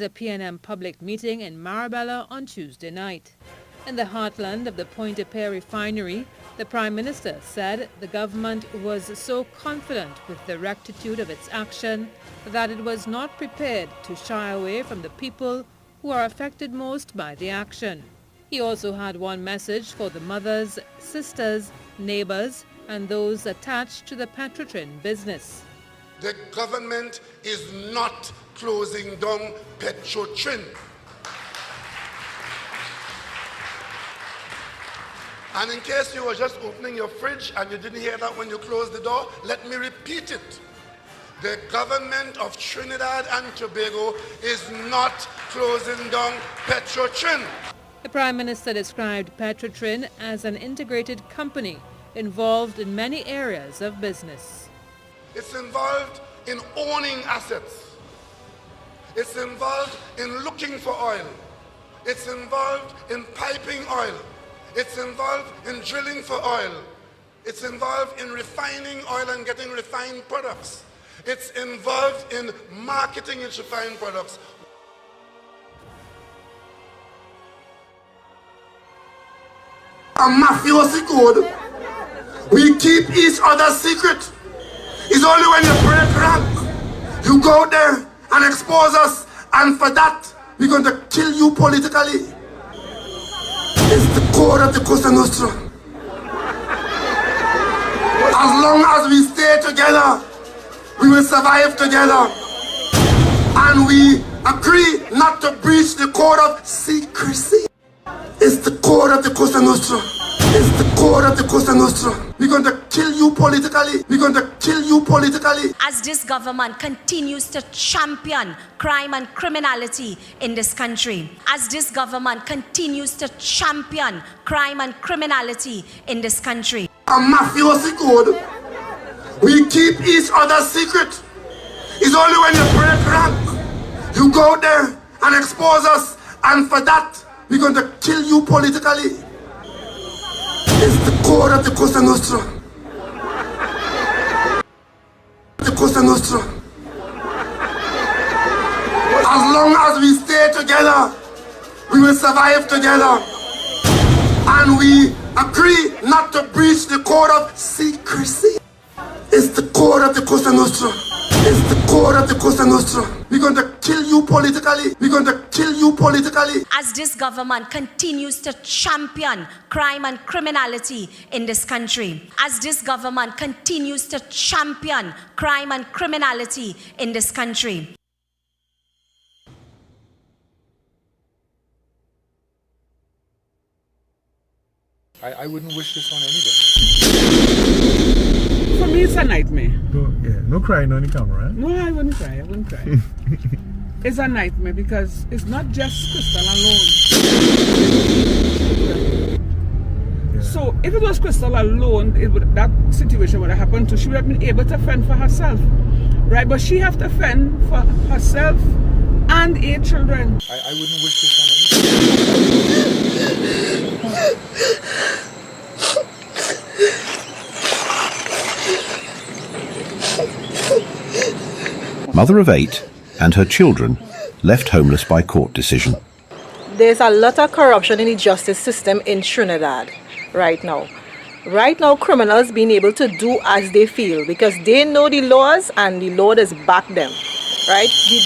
at a PNM public meeting in Marabella on Tuesday night. In the heartland of the Pointe-a-Pierre refinery, the Prime Minister said the government was so confident with the rectitude of its action that it was not prepared to shy away from the people who are affected most by the action. He also had one message for the mothers, sisters, neighbors, and those attached to the Petrotrin business. The government is not closing down Petrotrin. And in case you were just opening your fridge and you didn't hear that when you closed the door, let me repeat it. The government of Trinidad and Tobago is not closing down Petrotrin. The Prime Minister described Petrotrin as an integrated company involved in many areas of business. It's involved in owning assets. It's involved in looking for oil. It's involved in piping oil. It's involved in drilling for oil. It's involved in refining oil and getting refined products. It's involved in marketing its refined products. A mafiosi code. We keep each other's secret. It's only when you break rank, you go there and expose us, and for that, we're going to kill you politically. It's the core of the Cosa Nostra. As long as we stay together, we will survive together. And we agree not to breach the code of secrecy. It's the core of the Cosa Nostra. It's the core of the Cosa Nostra. We're going to kill you politically. We're going to kill you politically. As this government continues to champion crime and criminality in this country. As this government continues to champion crime and criminality in this country. A mafiosi code. We keep each other's secret. It's only when you break rank, you go there and expose us, and for that, we're going to kill you politically. It's the core of the Cosa Nostra. The Cosa Nostra. As long as we stay together, we will survive together. And we agree not to breach the code of secrecy. It's the core of the Cosa Nostra. It's the core of the Cosa Nostra. We're going to kill you politically. We're going to kill you politically. As this government continues to champion crime and criminality in this country. As this government continues to champion crime and criminality in this country. I wouldn't wish this on anybody. For me, it's a nightmare. No crying on the camera, right? No, I wouldn't cry. I wouldn't cry. It's a nightmare because it's not just Crystal alone. Yeah. So if it was Crystal alone, that situation would have happened too. She would have been able to fend for herself, right? But she have to fend for herself and 8 children. I wouldn't wish this on anybody. Mother of 8 and her children left homeless by court decision. There's a lot of corruption in the justice system in Trinidad right now. Right now, criminals being able to do as they feel because they know the laws and the law does back them. Right? The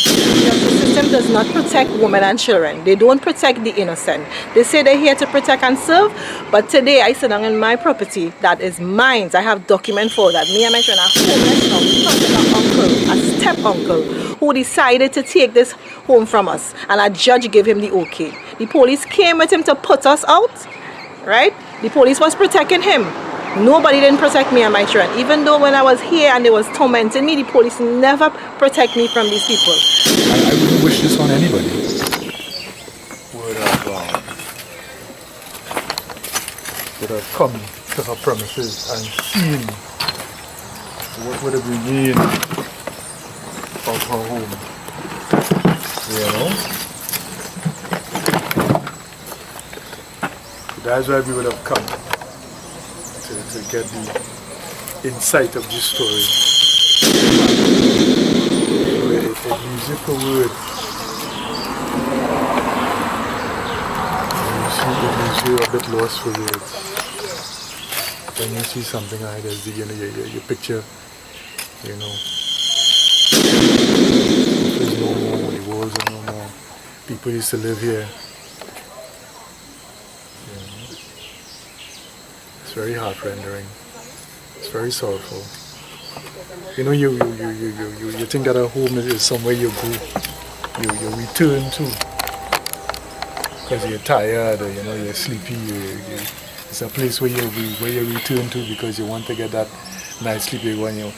justice system does not protect women and children. They don't protect the innocent. They say they're here to protect and serve, but today I sit down on my property that is mine. I have document for that. Me and my friend are homeless now because of an uncle, a step uncle, who decided to take this home from us, and a judge gave him the okay. The police came with him to put us out, right? The police was protecting him. Nobody didn't protect me and my children. Even though when I was here and they was tormenting me, the police never protect me from these people. I wouldn't wish this on anybody. Would have come to her premises and seen what would have remained of her home. You know? That's why we would have come. To get the insight of this story. A musical word you're a bit lost for words. When you see something like this, you know, you picture, you know, there's no more, the walls are no more. People used to live here. You know. It's very heart-rendering. It's very sorrowful. You know, you think that a home is somewhere you go, you return to. Because you're tired, or, you know, you're sleepy. It's a place where you return to because you want to get that nice sleep when you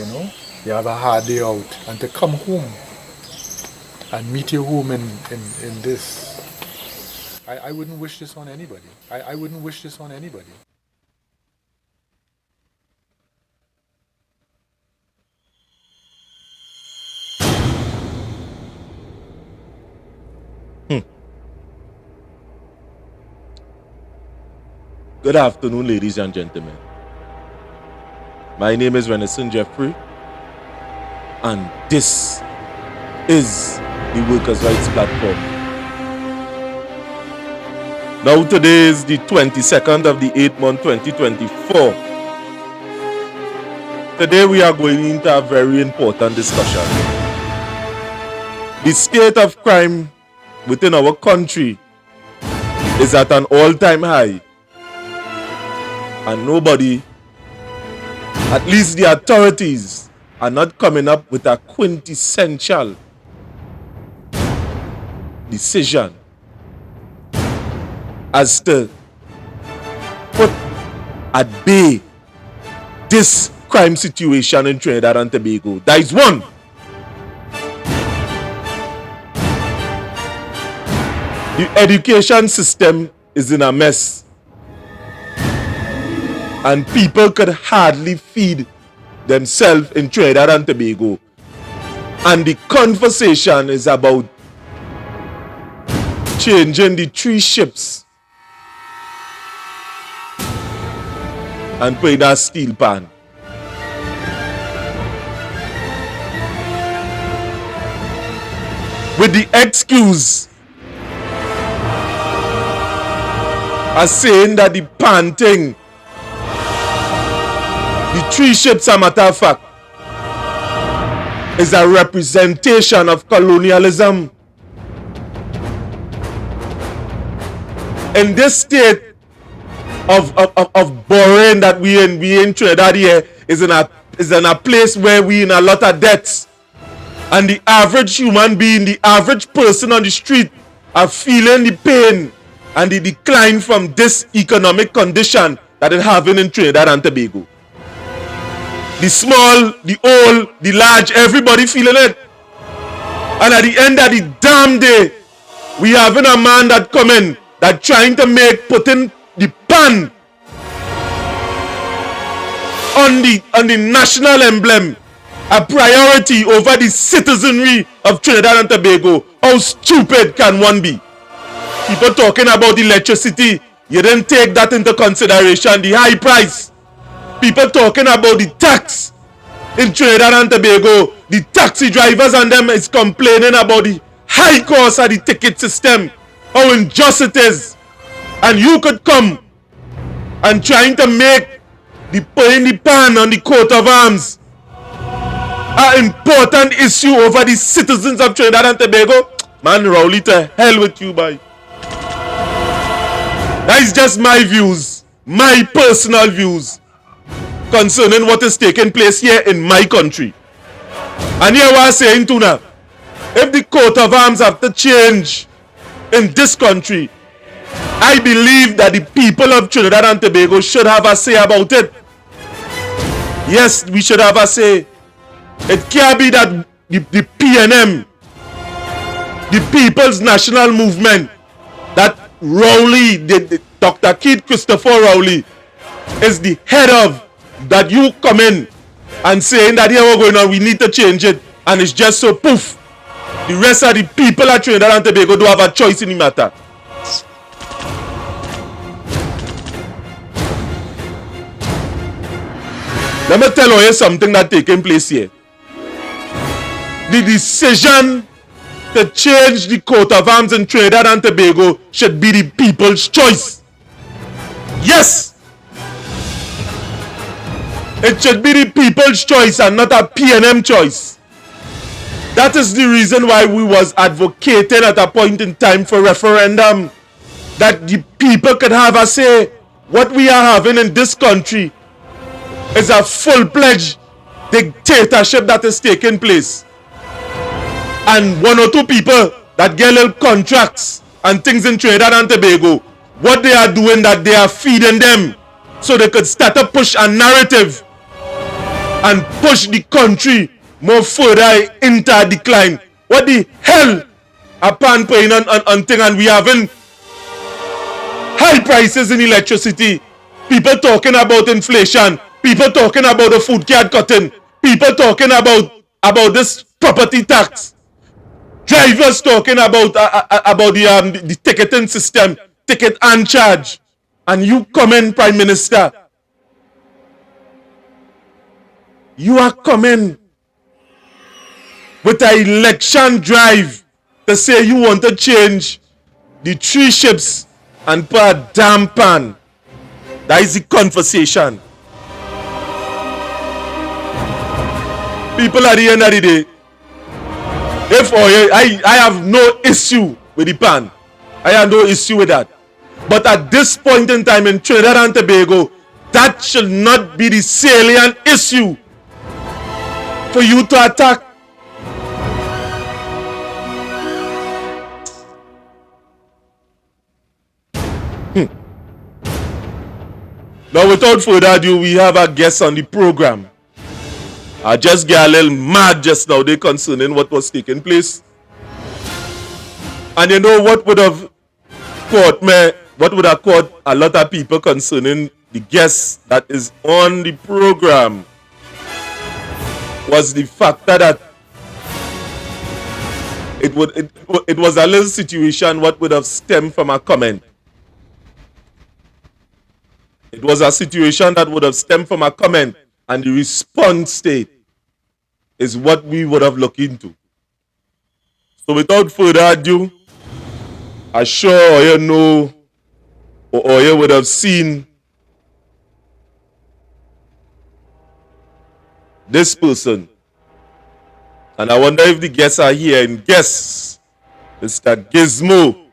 know, you have a hard day out, and to come home and meet your home in this. I wouldn't wish this on anybody. I wouldn't wish this on anybody. Good afternoon, ladies and gentlemen. My name is Renison Jeffrey, and this is the Workers' Rights Platform. Now today is the 22nd of the 8th month, 2024. Today we are going into a very important discussion. The state of crime within our country is at an all-time high. And nobody, at least the authorities, are not coming up with a quintessential decision as to put at bay this crime situation in Trinidad and Tobago. That is one. The education system is in a mess. And people could hardly feed themselves in Trinidad and Tobago. And the conversation is about changing the 3 ships and putting a steel pan. With the excuse as saying that the pan thing, the 3 ships, a matter of fact, is a representation of colonialism. In this state of borrowing that we in Trinidad here is in a place where we in a lot of debts. And the average human being, the average person on the street are feeling the pain and the decline from this economic condition that it having in Trinidad and Tobago. The small, the old, the large, everybody feeling it. And at the end of the damn day, we having a man that come in, that trying to putting the pan on the national emblem a priority over the citizenry of Trinidad and Tobago. How stupid can one be? People talking about electricity, you didn't take that into consideration, the high price. People talking about the tax in Trinidad and Tobago. The taxi drivers and them is complaining about the high cost of the ticket system, how unjust it is. And you could come and trying to make the putting the pan on the coat of arms an important issue over the citizens of Trinidad and Tobago. Man, Rowley, to hell with you, boy. That is just my views, my personal views concerning what is taking place here in my country. And here what I'm saying to now, if the coat of arms have to change in this country, I believe that the people of Trinidad and Tobago should have a say about it. Yes, we should have a say. It can't be that the PNM, the People's National Movement, that Rowley, Dr. Keith Christopher Rowley, is the head of, that you come in and saying that here we're going on, we need to change it, and it's just so poof. The rest of the people at Trinidad and Tobago don't have a choice in the matter. Let me tell you something that's taking place here. The decision to change the coat of arms in Trinidad and Tobago should be the people's choice. Yes! It should be the people's choice and not a P&M choice. That is the reason why we was advocating at a point in time for referendum, that the people could have a say. What we are having in this country is a full-fledged dictatorship that is taking place. And one or two people that get little contracts and things in Trinidad and Tobago, what they are doing, that they are feeding them so they could start to push a narrative and push the country more further into decline. What the hell are pan paying on thing, and we having high prices in electricity, people talking about inflation, people talking about the food card cutting, people talking about this property tax, drivers talking about the ticketing system, ticket and charge, and you come in, Prime Minister, you are coming with an election drive to say you want to change the 3 ships and put a damn pan. That is the conversation. People, at the end of the day, if oil, I have no issue with the pan. I have no issue with that. But at this point in time in Trinidad and Tobago, that should not be the salient issue for you to attack. Now, without further ado, we have a guest on the program. I just get a little mad just now, they concerning what was taking place. And you know what would have caught me, what would have caught a lot of people concerning the guest that is on the program, was the fact that it was a little situation what would have stemmed from a comment. It was a situation that would have stemmed from a comment, and the response state is what we would have looked into. So without further ado, I'm sure you know, or you would have seen this person. And I wonder if the guests are here. And guests, Mr. Gizmo.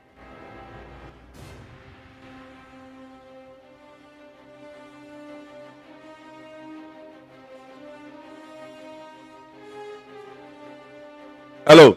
Hello.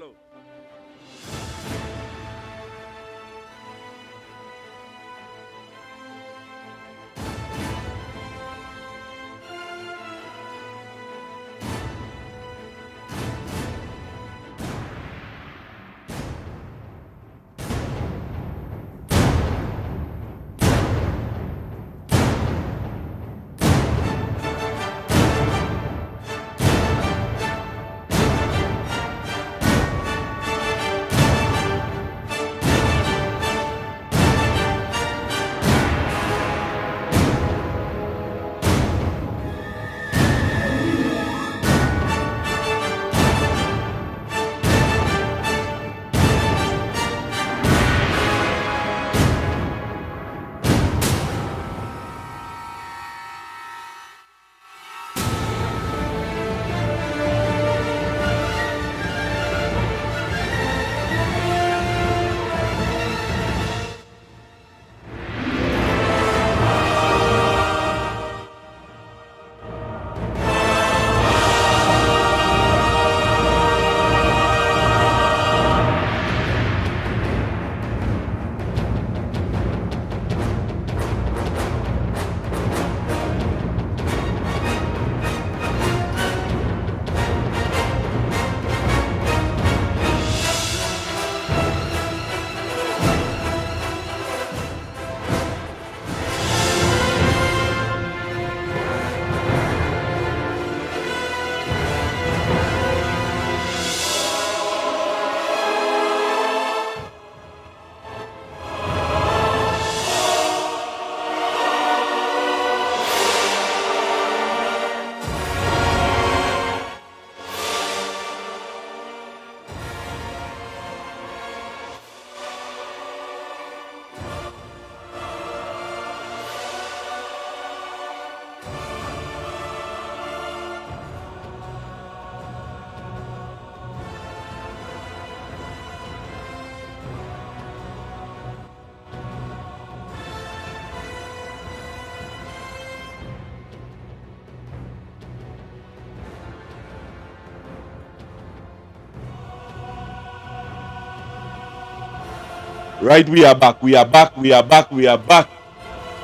Right, we are back. We are back. We are back. We are back.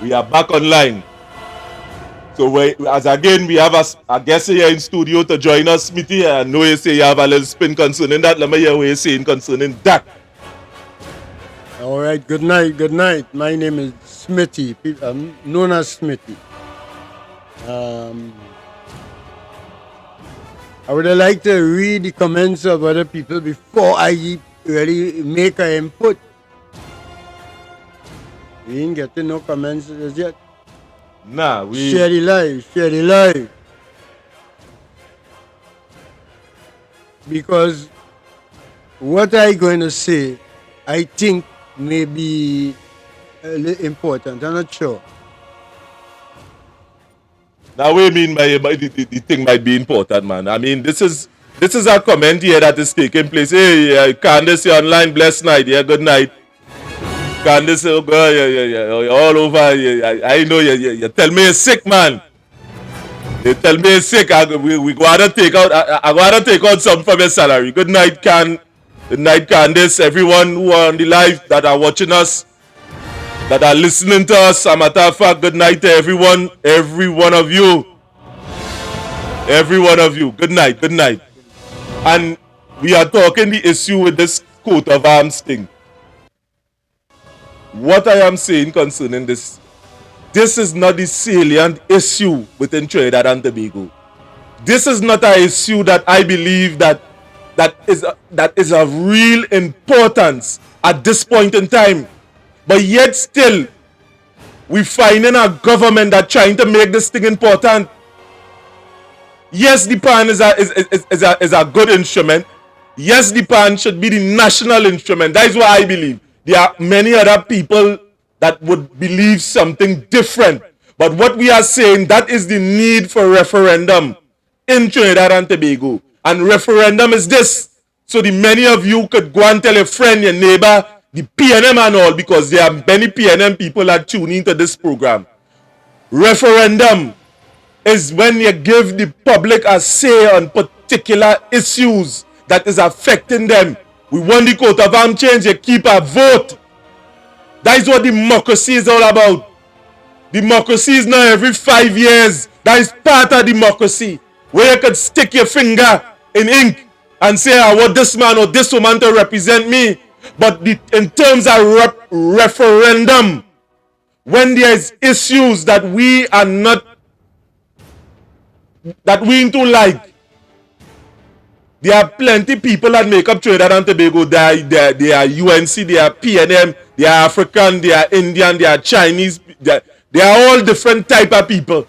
We are back online. So as again, we have a guest here in studio to join us, Smithy. I know you say you have a little spin concerning that. Let me hear what you're saying concerning that. All right, good night, good night. My name is Smithy, I'm known as Smithy. I would like to read the comments of other people before I really make an input. We ain't getting no comments as yet. Nah, we... Share the live, share the live. Because what I'm going to say, I think may be a little important. I'm not sure. Now, what do you mean by the thing might be important, man? I mean, this is a comment here that is taking place. Hey, Candace, you're online. Blessed night. Yeah, good night. Candace, oh God, you're all over. I know you tell me you're sick, man. You tell me you're sick. We gotta take out. I gotta take out some from your salary. Good night, Good night, Candace. Everyone who are on the live that are watching us, that are listening to us. As a matter of fact, good night to everyone. Every one of you. Every one of you. Good night. Good night. And we are talking the issue with this coat of arms thing. What I am saying concerning this is not the salient issue within Trinidad and Tobago. This is not an issue that I believe that is of real importance at this point in time. But yet still, we finding a government that trying to make this thing important. Yes, the PAN is a good instrument. Yes, the PAN should be the national instrument. That is what I believe. There are many other people that would believe something different. But what we are saying, that is the need for referendum in Trinidad and Tobago. And referendum is this. So the many of you could go and tell a friend, your neighbor, the PNM and all, because there are many PNM people that tune into this program. Referendum is when you give the public a say on particular issues that is affecting them. We want the coat of arms change, you keep a vote. That is what democracy is all about. Democracy is not every 5 years. That is part of democracy. Where you could stick your finger in ink and say, I want this man or this woman to represent me. But in terms of referendum, when there is issues that we are not, that we into like, there are plenty people that make up Trinidad and Tobago. They are UNC, they are PNM, they are African, they are Indian, they are Chinese. They are all different type of people.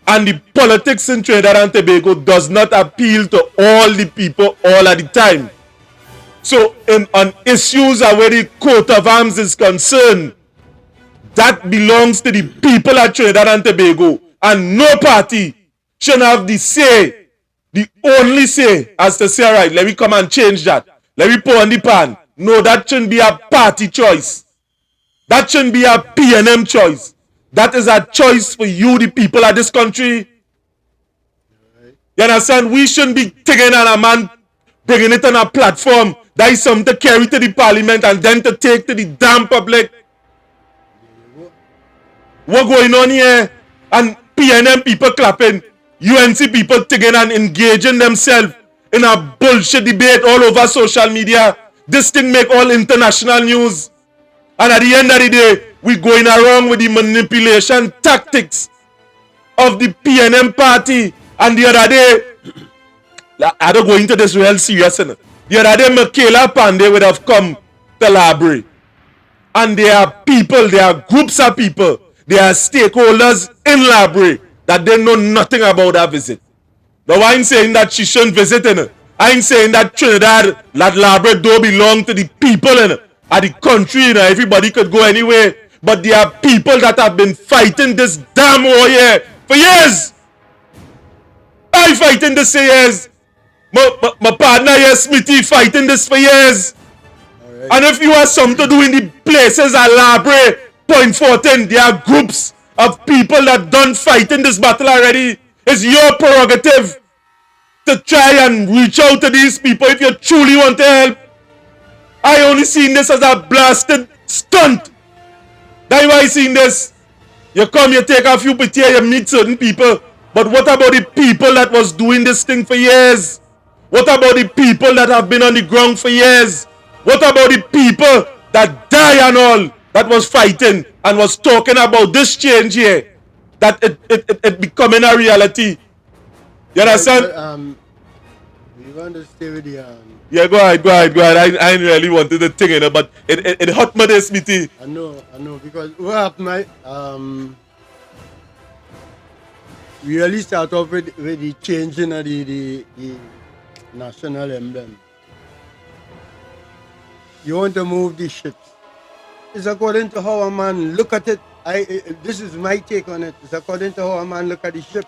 And the politics in Trinidad and Tobago does not appeal to all the people all at the time. So on issues where the coat of arms is concerned, that belongs to the people at Trinidad and Tobago. And no party should have the say, the only say, as to say, all right, let me come and change that. Let me put on the pan. No, that shouldn't be a party choice. That shouldn't be a PNM choice. That is a choice for you, the people of this country. You understand? We shouldn't be taking on a man, bringing it on a platform. That is something to carry to the parliament and then to take to the damn public. What going on here? And PNM people clapping. UNC people taking and engaging themselves in a bullshit debate all over social media. This thing make all international news. And at the end of the day, we going around with the manipulation tactics of the PNM party. And the other day, I don't go into this real serious. The other day, Michaela Pandey would have come to Library. And there are people, there are groups of people, there are stakeholders in Library that they know nothing about that visit. Now, I ain't saying that she shouldn't visit in it. I ain't saying that Trinidad, that Library don't belong to the people in it. At the country, everybody could go anywhere. But there are people that have been fighting this damn war here for years. I fighting this for years. My partner here, Smithy, fighting this for years. Right. And if you have something to do in the places at Library, Point 14, there are groups of people that done fighting this battle already. It's your prerogative to try and reach out to these people if you truly want to help. I only seen this as a blasted stunt. That's why I seen this. You come, you take a few pictures, you meet certain people. But what about the people that was doing this thing for years? What about the people that have been on the ground for years? What about the people that die and all, that was fighting and was talking about this change here? That it becoming a reality. You understand? But, we want to stay with the Yeah, go ahead. I really wanted the thing, but it hurt my this meeting. I know, because what happened, we really start off with the changing of the national emblem. You want to move the ships. It's according to how a man look at it. This is my take on it. It's according to how a man look at the ship.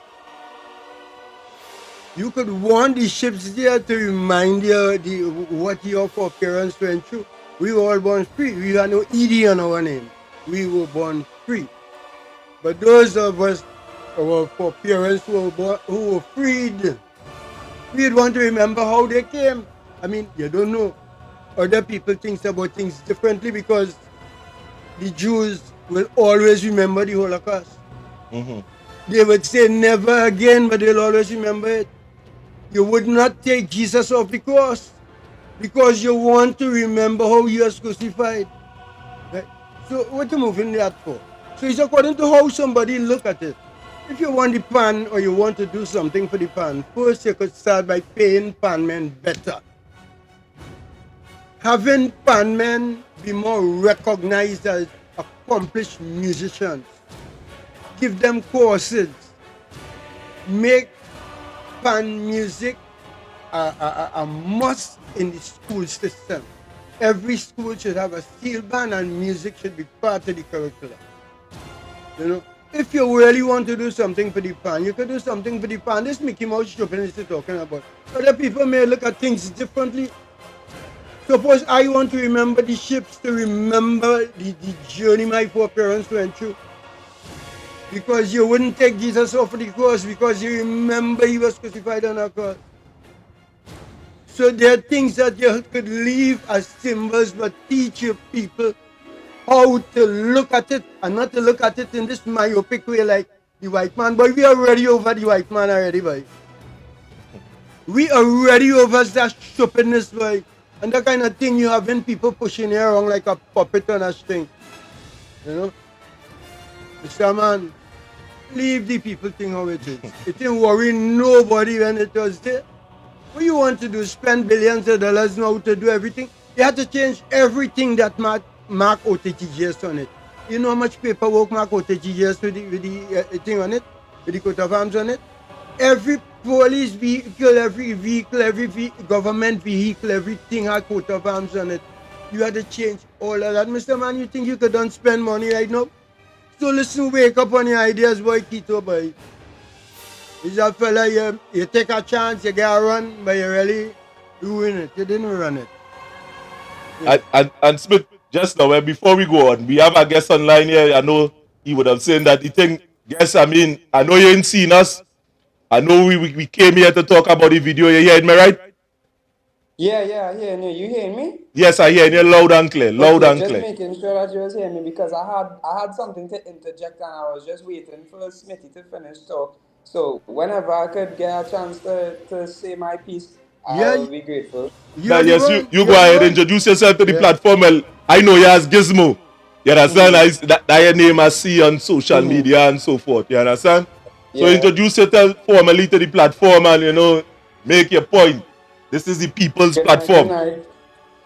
You could want the ships there to remind you what your foreparents went through. We were all born free. We had no ED on our name. We were born free. But those of us, our foreparents who were freed, we'd want to remember how they came. I mean, you don't know. Other people think about things differently because the Jews will always remember the Holocaust. They would say never again, but they'll always remember it. You would not take Jesus off the cross because you want to remember how he was crucified. Right? So what you moving that for? So it's according to how somebody look at it. If you want the pan or you want to do something for the pan, first you could start by paying pan men better. Having pan men be more recognized as accomplished musicians. Give them courses. Make pan music a must in the school system. Every school should have a steel band and music should be part of the curriculum. You know, if you really want to do something for the pan, you can do something for the pan. This Mickey Mouse shopping is talking about. Other people may look at things differently. Suppose I want to remember the ships, to remember the journey my foreparents went through. Because you wouldn't take Jesus off the cross because you remember he was crucified on a cross. So there are things that you could leave as symbols but teach your people how to look at it and not to look at it in this myopic way like the white man. But we are already over the white man already, boy. We are already over that stupidness, boy. And that kind of thing you having people pushing you around like a puppet on a string. You know? Mr. Man, leave the people thing how it is. It didn't worry nobody when it was there. What you want to do, spend billions of dollars now to do everything? You have to change everything that Mark OTTGS on it. You know how much paperwork Mark OTTGS with the thing on it? With the coat of arms on it? Every police vehicle, every government vehicle, everything had coat of arms on it. You had to change all of that. Mr. Man, you think you could don't spend money right now? So listen, wake up on your ideas, boy, Keto, boy. Is a fella, you take a chance, you get a run, but you really ruin it. You didn't run it. Yeah. And Smith, just now, before we go on, we have a guest online here. I know he would have said that he think, yes, I mean, I know you ain't seen us. I know we came here to talk about the video. You heard me, right? Yeah, I hear you. You hear me? Yes, I hear you loud and clear. Loud and clear. Just making sure that you was hearing me because I had something to interject and I was just waiting for Smitty to finish talk. So whenever I could get a chance to say my piece, I will be grateful. You go ahead and introduce yourself to the platform. Well, I know you as Gizmo. You understand? That your name I see on social media and so forth. You understand? So introduce yourself formally to the platform and make your point. This is the people's platform.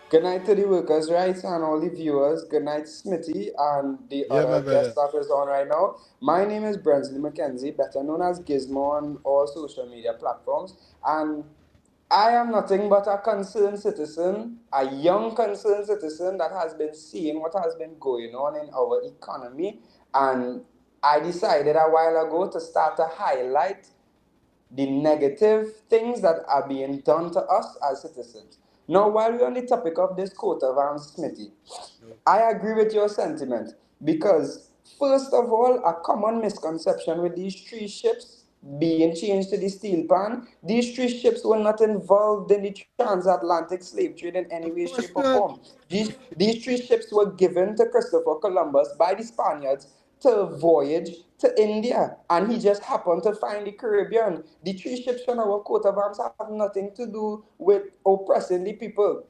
Good night to the workers' rights and all the viewers. Good night, Smitty, and the other guest that is on right now. My name is Brensley McKenzie, better known as Gizmo on all social media platforms. And I am nothing but a concerned citizen, a young concerned citizen that has been seeing what has been going on in our economy. And I decided a while ago to start to highlight the negative things that are being done to us as citizens. Now, while we're on the topic of this coat of arms, Smitty, I agree with your sentiment because, first of all, a common misconception with these three ships being changed to the steel pan, these 3 ships were not involved in the transatlantic slave trade in any way, shape, or form. These 3 ships were given to Christopher Columbus by the Spaniards to voyage to India, and he just happened to find the Caribbean. The 3 ships on our coat of arms have nothing to do with oppressing the people.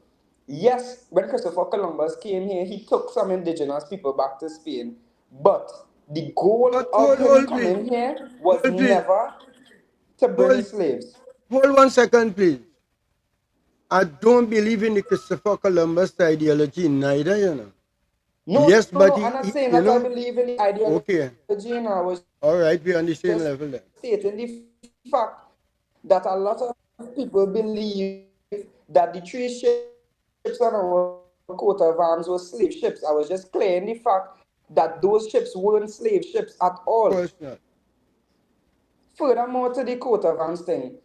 Yes, when Christopher Columbus came here, he took some indigenous people back to Spain, but the goal of him coming here was never to bring slaves. Hold 1 second, please. I don't believe in the Christopher Columbus ideology neither, you know. No, yes, no, but no, I'm not saying you that I know, believe in the ideology. okay. And I was all right, we're on the same just level then. stating the fact that a lot of people believe that the 3 ships on our coat of arms were slave ships. I was just clearing the fact that those ships weren't slave ships at all. Of course not. Furthermore, to the coat of arms thing,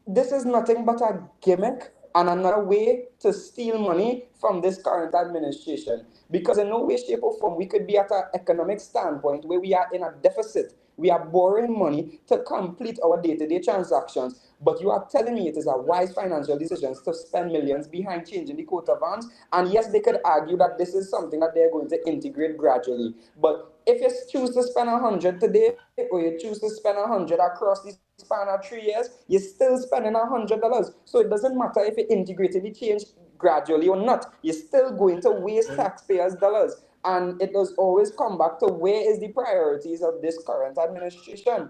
this is nothing but a gimmick and another way to steal money from this current administration. Because in no way, shape, or form we could be at an economic standpoint where we are in a deficit. We are borrowing money to complete our day-to-day transactions. But you are telling me it is a wise financial decision to spend millions behind changing the coat of arms. And yes, they could argue that this is something that they're going to integrate gradually. But if you choose to spend 100 today, or you choose to spend 100 across the span of 3 years, you're still spending $100. So it doesn't matter if you integrated the change gradually or not. You're still going to waste taxpayers' dollars. And it does always come back to where is the priorities of this current administration.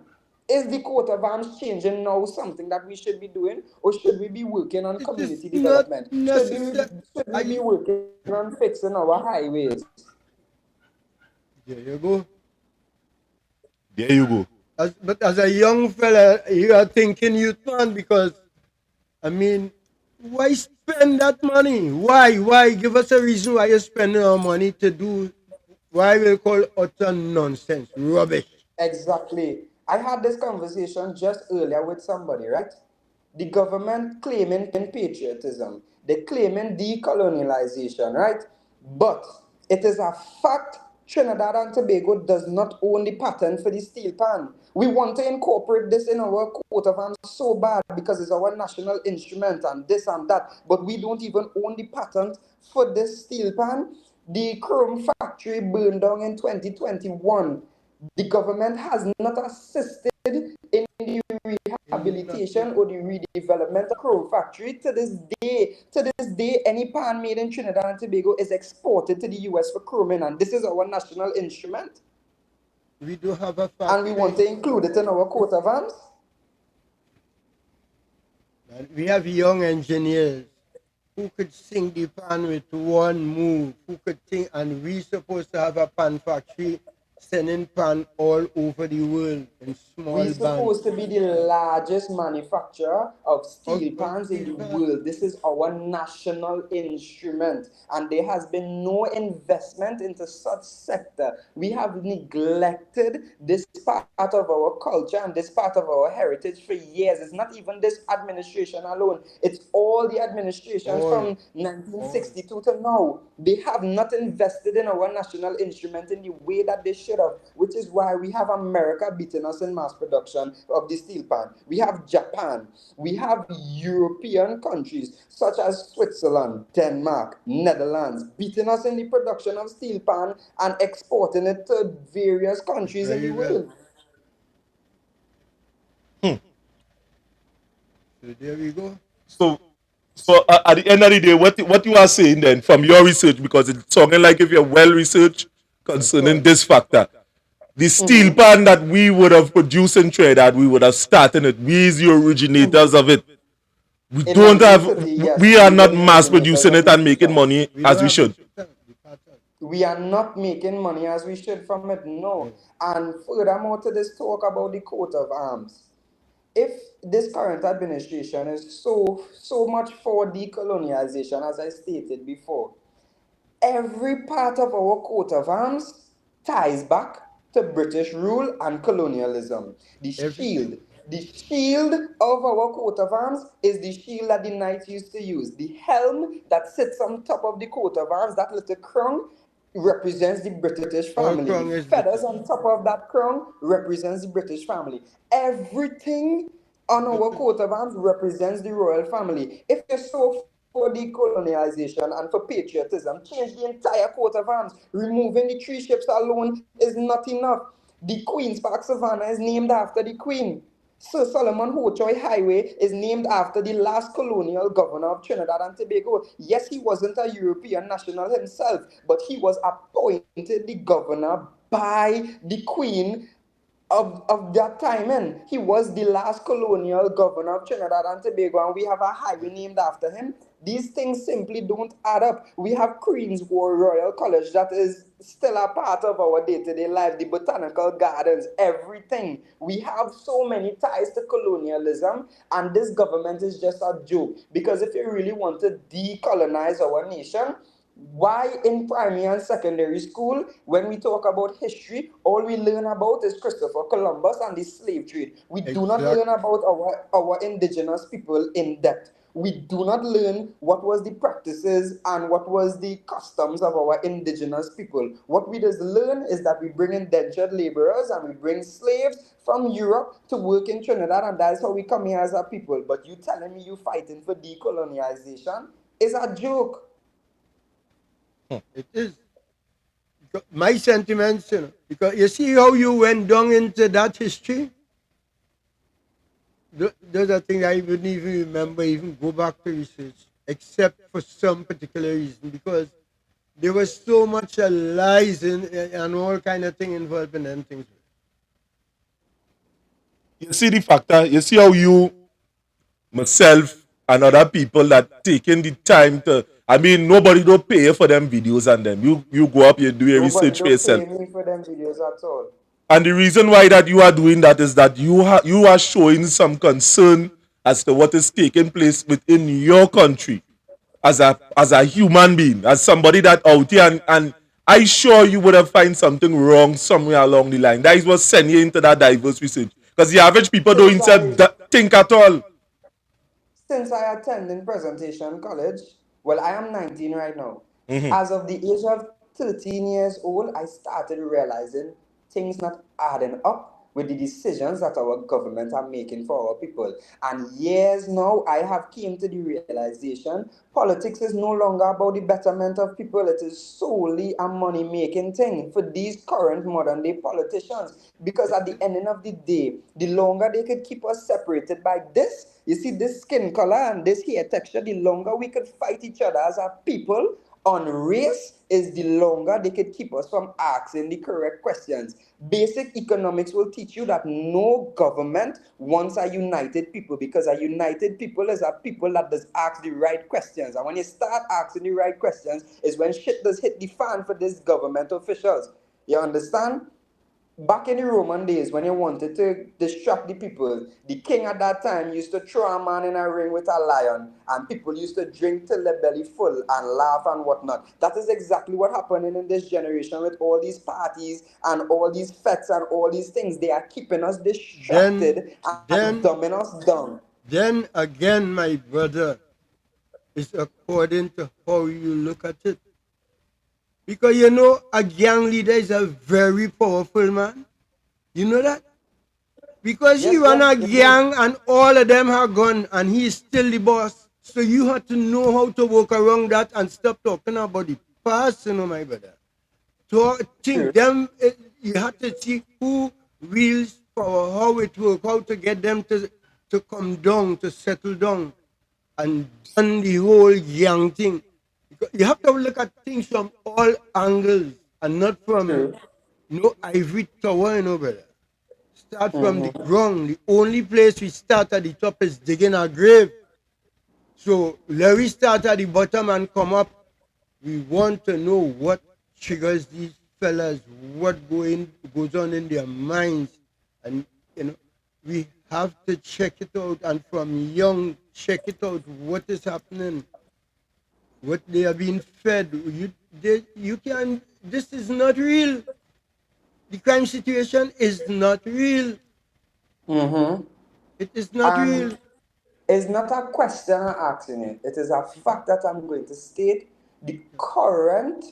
Is the coat of arms changing now something that we should be doing, or should we be working on community development? Should we be working on fixing our highways? There you go. There you go. But as a young fella, you are thinking you can, because, I mean, why spend that money? Why? Give us a reason why you're spending our money to do, why we call utter nonsense, rubbish. Exactly. I had this conversation just earlier with somebody, right? The government claiming patriotism, they claiming decolonialization, right? But it is a fact Trinidad and Tobago does not own the patent for the steel pan. We want to incorporate this in our coat of arms so bad because it's our national instrument and this and that, but we don't even own the patent for this steel pan. The chrome factory burned down in 2021. The government has not assisted in the rehabilitation or the redevelopment of chrome factory. To this day, any pan made in Trinidad and Tobago is exported to the US for chroming, and this is our national instrument. We do have a factory. And we want to include it in our coat of arms. We have young engineers who could sing the pan with one move, who could think, and we supposed to have a pan factory sending pan all over the world in small bands. We're supposed to be the largest manufacturer of steel pans in the world. This is our national instrument, and there has been no investment into such sector. We have neglected this part of our culture and this part of our heritage for years. It's not even this administration alone. It's all the administrations from 1962 to now. They have not invested in our national instrument in the way that they should have, which is why we have America beating us in mass production of the steel pan. We have Japan. We have European countries such as Switzerland, Denmark, Netherlands beating us in the production of steel pan and exporting it to various countries in the world. So there we go. So at the end of the day, what you are saying then from your research, because it's sounding like if you're well researched concerning this factor, the steel pan that we would have produced in Trinidad, we would have started it. We is the originators of it. We don't have, we are not mass producing it and making money as we should. We are not making money as we should from it, no. And furthermore to this talk about the coat of arms, if this current administration is so much for decolonialization, as I stated before, every part of our coat of arms ties back to British rule and colonialism. The shield of our coat of arms is the shield that the knights used to use. The helm that sits on top of the coat of arms, that little crown, represents the British Our family. crown The is feathers British. on top of that crown represents the British family. Everything on our coat of arms represents the royal family. If you're so for decolonization and for patriotism, change the entire coat of arms. Removing the three ships alone is not enough. The Queen's Park Savannah is named after the Queen. Sir Solomon Hochoy Highway is named after the last colonial governor of Trinidad and Tobago. Yes, he wasn't a European national himself, but he was appointed the governor by the Queen of that time. And he was the last colonial governor of Trinidad and Tobago, and we have a highway named after him. These things simply don't add up. We have Queen's War Royal College that is still a part of our day-to-day life, the botanical gardens, everything. We have so many ties to colonialism, and this government is just a joke. Because if you really want to decolonize our nation, why in primary and secondary school, when we talk about history, all we learn about is Christopher Columbus and the slave trade? We do not learn about our indigenous people in depth. We do not learn what was the practices and what was the customs of our indigenous people. What we just learn is that we bring indentured laborers and we bring slaves from Europe to work in Trinidad, and that's how we come here as a people. But you telling me you fighting for decolonization is a joke. It is. My sentiments, because you see how you went down into that history? Those are things I wouldn't even remember, even go back to research, except for some particular reason, because there was so much lies and all kind of thing involved in them things. You see the factor, you see how you, myself, and other people that taking the time to, I mean, nobody don't pay you for them videos and them. You go up, you do your Nobody research for don't yourself. pay me for them videos at all. And the reason why that you are doing that is that you are showing some concern as to what is taking place within your country as a human being, as somebody that out here, and I sure you would have find something wrong somewhere along the line. That is what sent you into that diverse research. Because the average people don't think at all. Since I attend in Presentation College, well, I am 19 right now. Mm-hmm. As of the age of 13 years old, I started realizing things not adding up with the decisions that our government are making for our people. And years now, I have came to the realization politics is no longer about the betterment of people. It is solely a money-making thing for these current modern-day politicians. Because at the ending of the day, the longer they could keep us separated by this, you see, this skin color and this hair texture, the longer we could fight each other as a people on race is the longer they could keep us from asking the correct questions. Basic economics will teach you that no government wants a united people, because a united people is a people that does ask the right questions. And when you start asking the right questions is when shit does hit the fan for these government officials. You understand? Back in the Roman days, when you wanted to distract the people, the king at that time used to throw a man in a ring with a lion, and people used to drink till their belly full and laugh and whatnot. That is exactly what happening in this generation with all these parties and all these fetes and all these things. They are keeping us distracted and dumbing us down. Then again, my brother, it's according to how you look at it. Because you know, a gang leader is a very powerful man. You know that? Because he run a gang and all of them have gone and he's still the boss. So you have to know how to work around that and stop talking about the past, my brother. So think them, you have to see who wields power, how it works, how to get them to come down, to settle down, and done the whole gang thing. You have to look at things from all angles and not from no ivory tower, brother. Start from the ground. The only place we start at the top is digging a grave. So let we start at the bottom and come up. We want to know what triggers these fellas, what goes on in their minds, and we have to check it out, and from young check it out what is happening, what they are being fed. You can. This is not real. The crime situation is not real. It is not real. It's not a question I'm asking it. It is a fact that I'm going to state. The current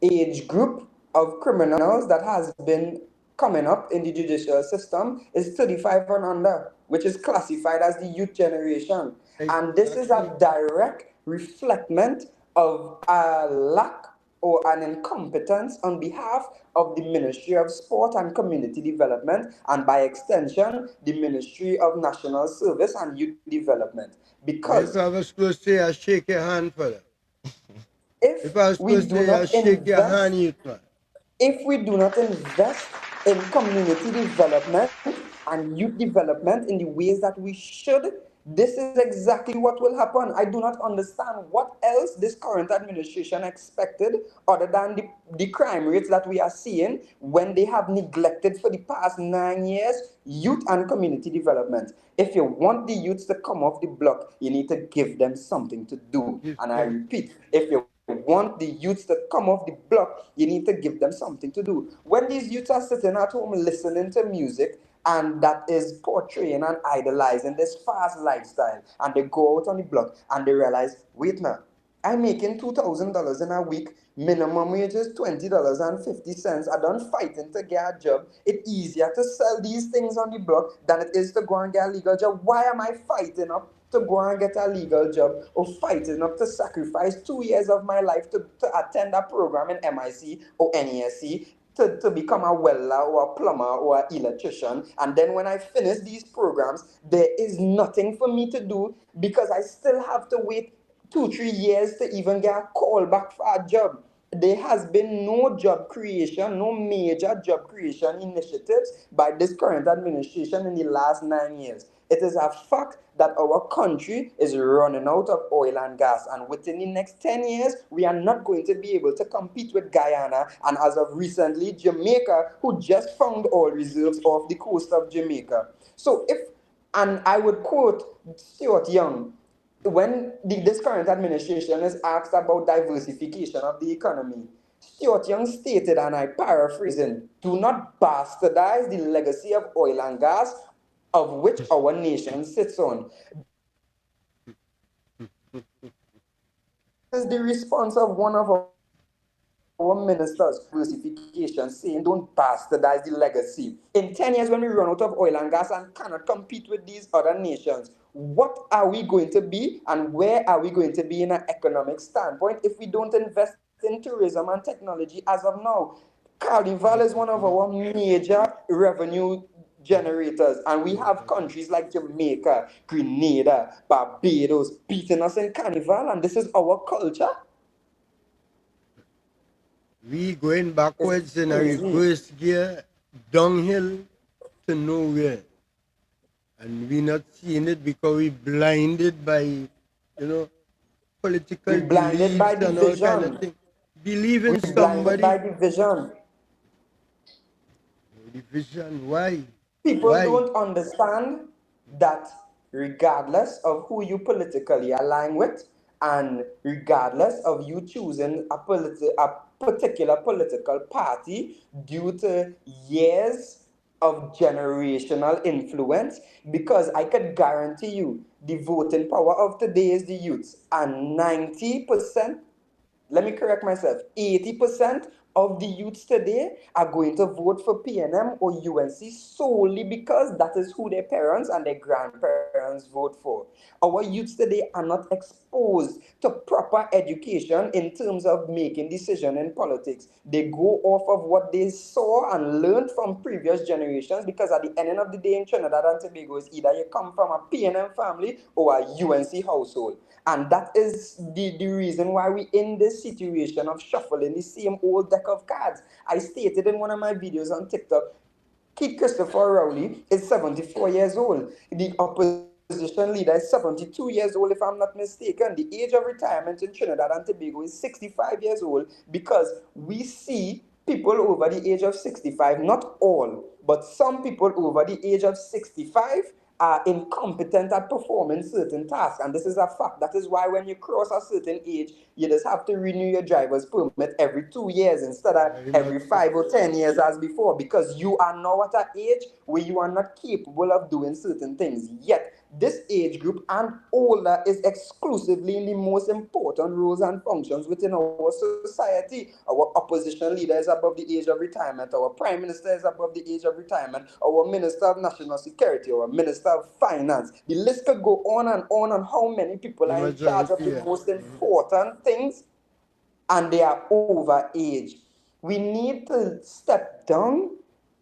age group of criminals that has been coming up in the judicial system is 35 and under, which is classified as the youth generation. And this is a direct reflectment of a lack or an incompetence on behalf of the Ministry of Sport and Community Development, and by extension, the Ministry of National Service and Youth Development. Because I was supposed to say, I shake your hand for that. if I was we supposed to do say, I not shake your invest, hand, youth man. if we do not invest in community development and youth development in the ways that we should, this is exactly what will happen. I do not understand what else this current administration expected other than the crime rates that we are seeing when they have neglected for the past 9 years youth and community development. If you want the youths to come off the block, you need to give them something to do. And I repeat, if you want the youths to come off the block, you need to give them something to do. When these youths are sitting at home listening to music, and that is portraying and idolizing this fast lifestyle, and they go out on the block and they realize, wait now, I'm making $2,000 in a week. Minimum wage is $20.50. I done fighting to get a job. It's easier to sell these things on the block than it is to go and get a legal job. Why am I fighting up to go and get a legal job, or fighting up to sacrifice 2 years of my life to attend a program in MIC or NESC to become a welder or a plumber or an electrician? And then when I finish these programs, there is nothing for me to do because I still have to wait 2-3 years to even get a call back for a job. There has been no job creation, no major job creation initiatives by this current administration in the last 9 years. It is a fact that our country is running out of oil and gas, and within the next 10 years, we are not going to be able to compete with Guyana and, as of recently, Jamaica, who just found oil reserves off the coast of Jamaica. So and I would quote Stuart Young, when this current administration is asked about diversification of the economy, Stuart Young stated, and I paraphrasing, do not bastardize the legacy of oil and gas of which our nation sits on. This is the response of one of our ministers, diversification, saying don't bastardize the legacy. In 10 years, when we run out of oil and gas and cannot compete with these other nations, what are we going to be, and where are we going to be in an economic standpoint if we don't invest in tourism and technology as of now? Carnival is one of our major revenue generators, and we have countries like Jamaica, Grenada, Barbados beating us in Carnival, and this is our culture. We going backwards in a reverse gear, downhill to nowhere. And we not seeing it because we blinded by, political blinded by beliefs and all kind of things. Believe in somebody. Blinded by division. Division, why? People don't understand that regardless of who you politically align with, and regardless of you choosing a particular political party due to years of generational influence, because I could guarantee you the voting power of today is the youths, and 90%, let me correct myself, 80% of the youths today are going to vote for PNM or UNC solely because that is who their parents and their grandparents vote for. Our youths today are not exposed to proper education in terms of making decisions in politics. They go off of what they saw and learned from previous generations, because at the end of the day in Trinidad and Tobago is either you come from a PNM family or a UNC household. And that is the reason why we're in this situation of shuffling the same old deck of cards. I stated in one of my videos on TikTok, Keith Christopher Rowley is 74 years old. The opposition leader is 72 years old, if I'm not mistaken. The age of retirement in Trinidad and Tobago is 65 years old, because we see people over the age of 65, not all, but some people over the age of 65 are incompetent at performing certain tasks, and this is a fact. That is why when you cross a certain age, you just have to renew your driver's permit every 2 years instead of every 5 or 10 years as before, because you are now at an age where you are not capable of doing certain things. Yet This age group and older is exclusively in the most important roles and functions within our society. Our opposition leader is above the age of retirement. Our prime minister is above the age of retirement. Our minister of national security, our minister of finance. The list could go on how many people The are in charge of majority, the most important things, and they are over age. We need to step down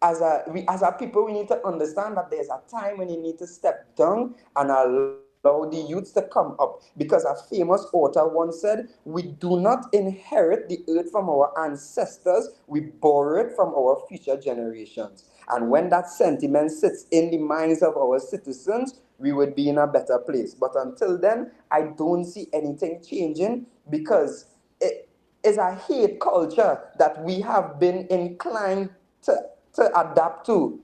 as a people. We need to understand that there's a time when you need to step down and allow the youths to come up, because a famous author once said, we do not inherit the earth from our ancestors, we borrow it from our future generations. And when that sentiment sits in the minds of our citizens, we would be in a better place. But until then, I don't see anything changing, because it is a hate culture that we have been inclined to adapt to.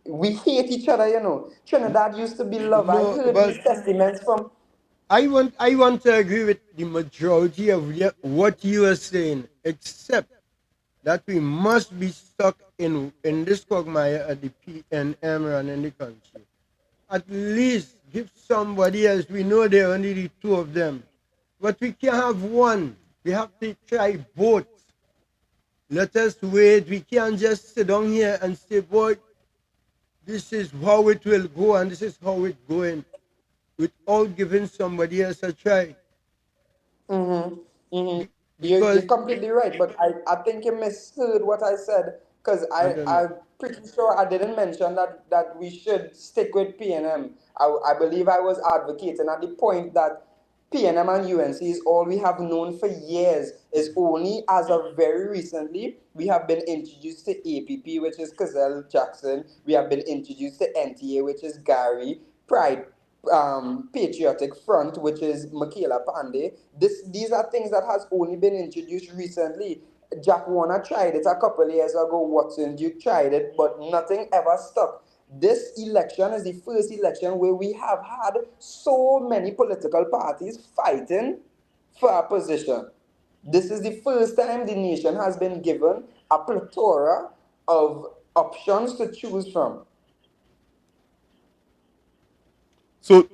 We hate each other, you know. Trinidad used to be love. I no, heard but these testaments from... I want to agree with the majority of what you are saying, except that we must be stuck in this quagmire at the PNM running the country. At least give somebody else. We know there are only the two of them, but we can't have one. We have to try both. Let us wait. We can't just sit down here and say, boy, this is how it will go and this is how it's going, without giving somebody else a try. You're Because completely right, but I think you misheard what I said, because I don't know. I'm pretty sure I didn't mention that we should stick with PNM. I believe I was advocating at the point that PNM and UNC is all we have known for years. Is only as of very recently we have been introduced to APP, which is Cazelle Jackson. We have been introduced to NTA, which is Gary Pride. Patriotic Front, which is Michaela Pandey. These are things that has only been introduced recently. Jack Warner tried it a couple of years ago. Watson Duke tried it, but nothing ever stuck. This election is the first election where we have had so many political parties fighting for a position. This is the first time the nation has been given a plethora of options to choose from.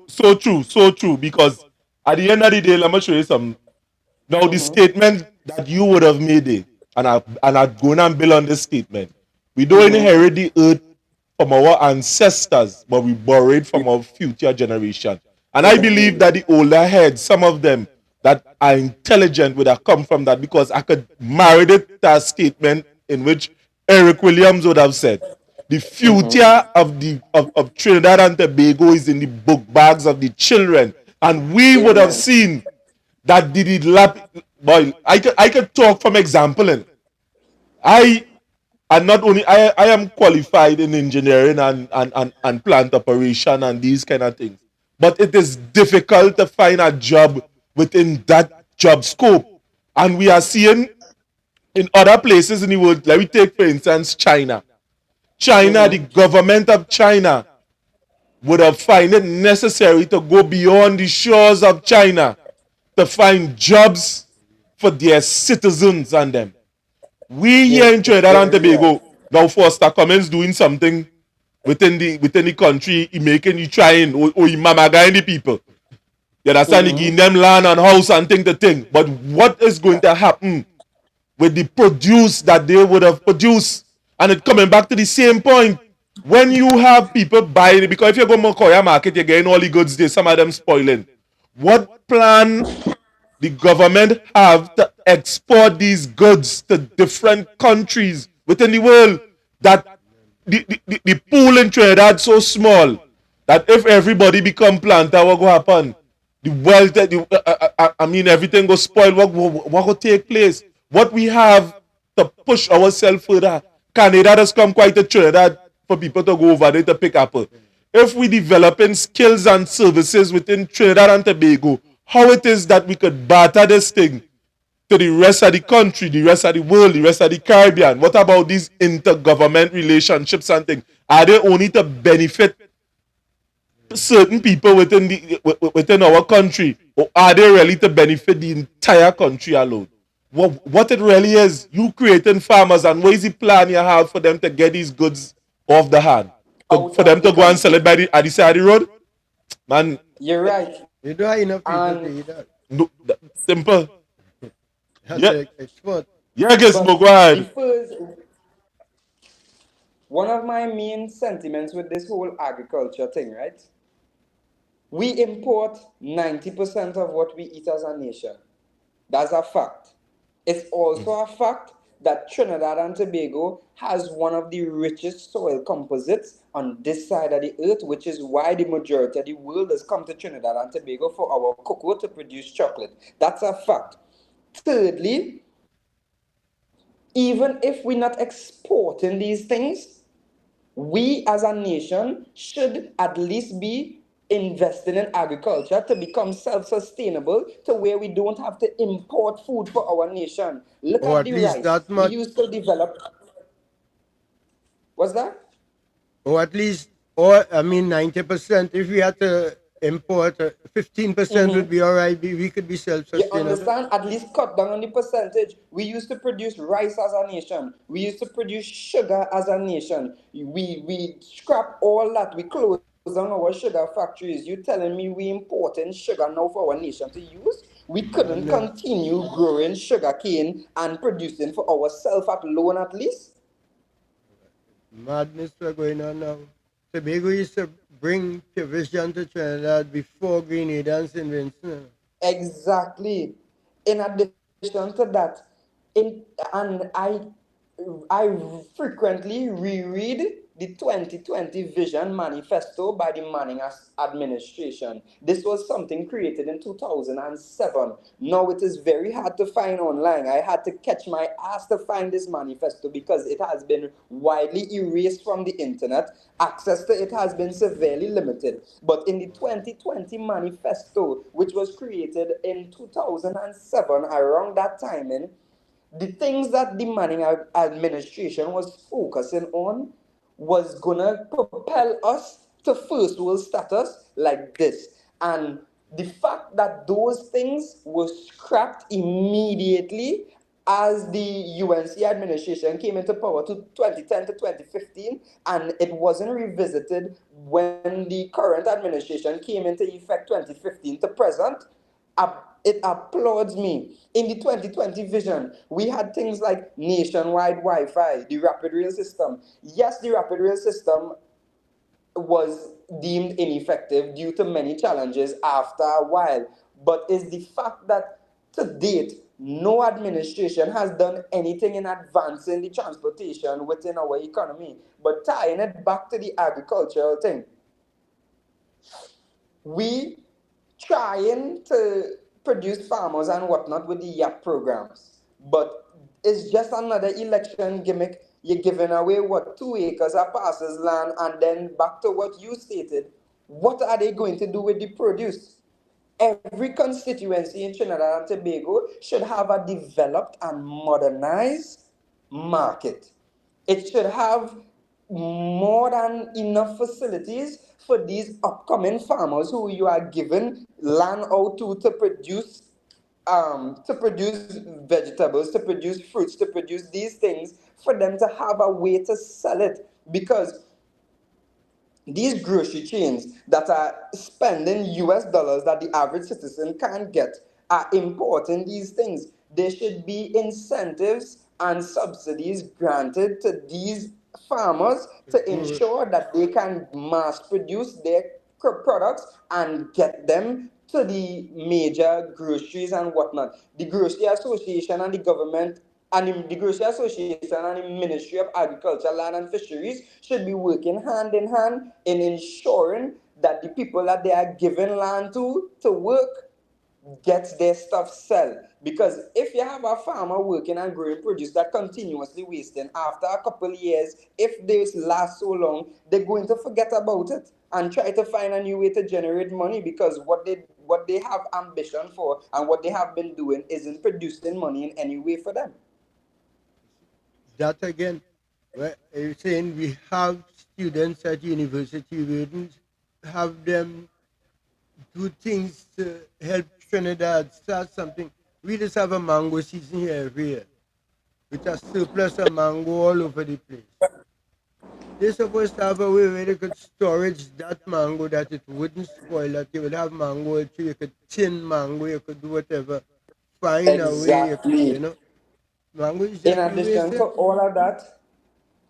So true. Because at the end of the day, let me show you some. Now, the statement that you would have made it, and I'd go and build on this statement. We don't inherit the earth from our ancestors, but we borrow it from our future generation. And I believe that the older heads, some of them that are intelligent, would have come from that, because I could marry it to a statement in which Eric Williams would have said, the future of Trinidad and Tobago is in the book bags of the children. And we would have seen that did lap. Boy, I could talk from example. And I and not only I am qualified in engineering and plant operation and these kind of things. But it is difficult to find a job within that job scope. And we are seeing in other places in the world, let me take for instance China. The government of China would have find it necessary to go beyond the shores of China to find jobs for their citizens and them. We here in Trinidad and Tobago, now Foster Cummins doing something within the country, he making, he trying, or he mamagaing the people. You understand? He giving them land and house and thing to thing. But what is going to happen with the produce that they would have produced? And it coming back to the same point. When you have people buying it, because if you go to Mokoya market, you're getting all the goods there, some of them spoiling. What plan the government have to export these goods to different countries within the world, that the pool in Trinidad so small that if everybody become planter, what will happen? The wealth, everything go spoil. What will take place? What we have to push ourselves further. Canada has come quite to Trinidad for people to go over there to pick apple. If we developing skills and services within Trinidad and Tobago, how it is that we could barter this thing to the rest of the country, the rest of the world, the rest of the Caribbean? What about these intergovernment relationships and things? Are they only to benefit certain people within our country, or are they really to benefit the entire country alone? What it really is, you creating farmers, and what is the plan you have for them to get these goods off the hand? For them to go and sell it at the side of the road? Man, You're right. You don't have enough people to And eat that. no, simple. That's Yeah, an export. yeah, Gizmo, go but the ahead. first one of my main sentiments with this whole agriculture thing, right? We import 90% of what we eat as a nation. That's a fact. It's also a fact that Trinidad and Tobago has one of the richest soil composites on this side of the earth, which is why the majority of the world has come to Trinidad and Tobago for our cocoa to produce chocolate. That's a fact. Thirdly, even if we're not exporting these things, we as a nation should at least be investing in agriculture to become self-sustainable to where we don't have to import food for our nation. Look Or at at the least rice. that We much. used to develop. What's that? Or at least, or I mean, 90%. If we had to import, 15% would be all right. We could be You self-sustainable. understand? At least cut down on the percentage. We used to produce rice as a nation. We used to produce sugar as a nation. We scrap all that. We close down our sugar factories. You telling me we importing sugar now for our nation to use? We couldn't Madness. continue growing sugar cane and producing for ourselves alone at least? Madness we're going on now. Tobago used to bring provision to Trinidad before Grenadans invention. Exactly. In addition to that, and I frequently reread the 2020 Vision Manifesto by the Manning administration. This was something created in 2007. Now it is very hard to find online. I had to catch my ass to find this manifesto because it has been widely erased from the internet. Access to it has been severely limited. But in the 2020 manifesto, which was created in 2007, around that timing, the things that the Manning administration was focusing on was gonna propel us to first world status like this. And the fact that those things were scrapped immediately as the UNC administration came into power to 2010 to 2015, and it wasn't revisited when the current administration came into effect 2015 to present, it applauds me. In the 2020 vision, we had things like nationwide Wi-Fi, the rapid rail system. Yes, the rapid rail system was deemed ineffective due to many challenges after a while. But it's the fact that to date, no administration has done anything in advancing the transportation within our economy. But tying it back to the agricultural thing, we trying to produce farmers and whatnot with the YAP programs. But it's just another election gimmick. You're giving away, what, 2 acres of parcels land, and then back to what you stated. What are they going to do with the produce? Every constituency in Trinidad and Tobago should have a developed and modernized market. It should have more than enough facilities for these upcoming farmers who you are giving land out to produce vegetables, to produce fruits, to produce these things, for them to have a way to sell it. Because these grocery chains that are spending US dollars that the average citizen can't get are importing these things. There should be incentives and subsidies granted to these farmers to ensure that they can mass produce their products and get them to the major groceries and whatnot. The Grocery Association and the government and the Grocery Association and the Ministry of Agriculture, Land and Fisheries should be working hand in hand in ensuring that the people that they are giving land to work gets their stuff sell. Because if you have a farmer working and growing produce that continuously wasting, after a couple of years, if this lasts so long, they're going to forget about it and try to find a new way to generate money, because what they have ambition for and what they have been doing isn't producing money in any way for them. That again, well, you're saying we have students at university, we wouldn't have them do things to help Trinidad start something. We just have a mango season here every year, with a surplus of mango all over the place. They're supposed to have a way where they could storage that mango that it wouldn't spoil, that you would have mango tree, you could tin mango, you could do whatever. Find a way, Exactly. you know. Mango is In just be addition to wasted. all of that,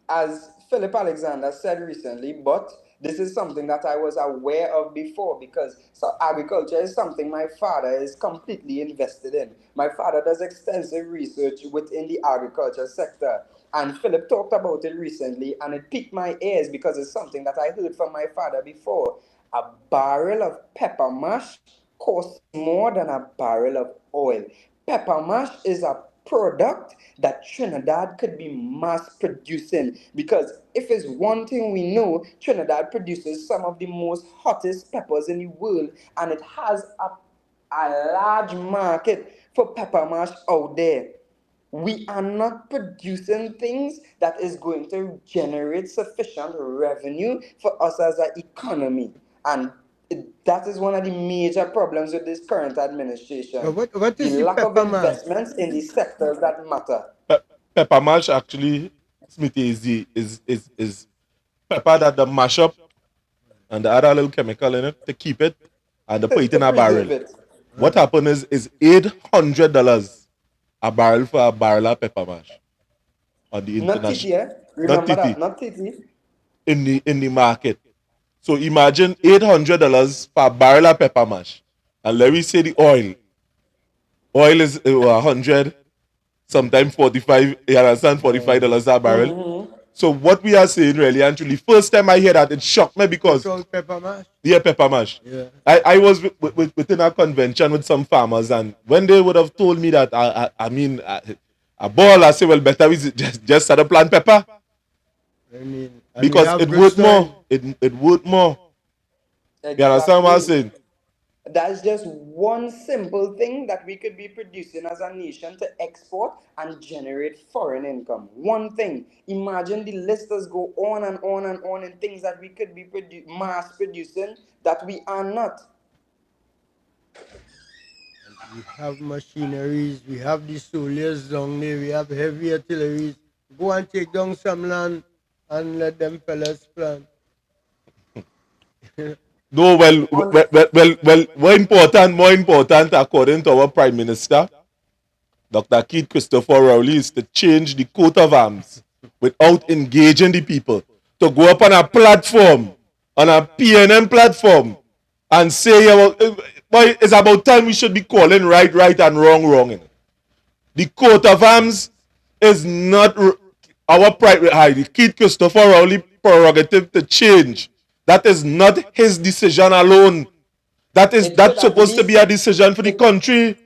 as Philip Alexander said recently, but this is something that I was aware of before because so agriculture is something my father is completely invested in. My father does extensive research within the agriculture sector. And Philip talked about it recently, and it piqued my ears because it's something that I heard from my father before. A barrel of pepper mash costs more than a barrel of oil. Pepper mash is a product that Trinidad could be mass producing because if it's one thing we know, Trinidad produces some of the most hottest peppers in the world and it has a large market for pepper mash out there. We are not producing things that is going to generate sufficient revenue for us as an economy. And that is one of the major problems with this current administration. What The is the lack of pepper mash? investments in the sectors that matter. Pepper mash actually, Smithy, is pepper that they mash up and they add a little chemical in it to keep it and they put it To in a preserve barrel. it. What happens is $800 a barrel for a barrel of pepper mash on the Not TT, international, eh? not Remember that, TT, not TT. in the market. So imagine $800 for a barrel of pepper mash, and let me say the oil. Oil is 100, sometimes 45. You understand? $45 a barrel. So what we are saying really and truly, first time I hear that, it shocked me because It's all pepper mash. yeah, pepper mash. Yeah. I was within a convention with some farmers, and when they would have told me that, I mean, a ball, I say, well, better we just start to plant pepper I mean, and we because have it good worth soil. more. It worth more. You understand what I'm Exactly. saying? That's just one simple thing that we could be producing as a nation to export and generate foreign income. One thing. Imagine the list does go on and on and on in things that we could be mass producing that we are not. We have machineries, we have the soldiers down there, we have heavy artilleries. Go and take down some land and let them fellas plant. No, On more important, according to our Prime Minister, Dr. Keith Christopher Rowley, is to change the coat of arms without engaging the people. To go up on a platform, on a PNM platform, and say, boy, it's about time we should be calling right, right, and wrong, wrong. The coat of arms is not our private high. The Keith Christopher Rowley prerogative to change. That is not his decision alone. it should That's at supposed to be a least decision for the it country.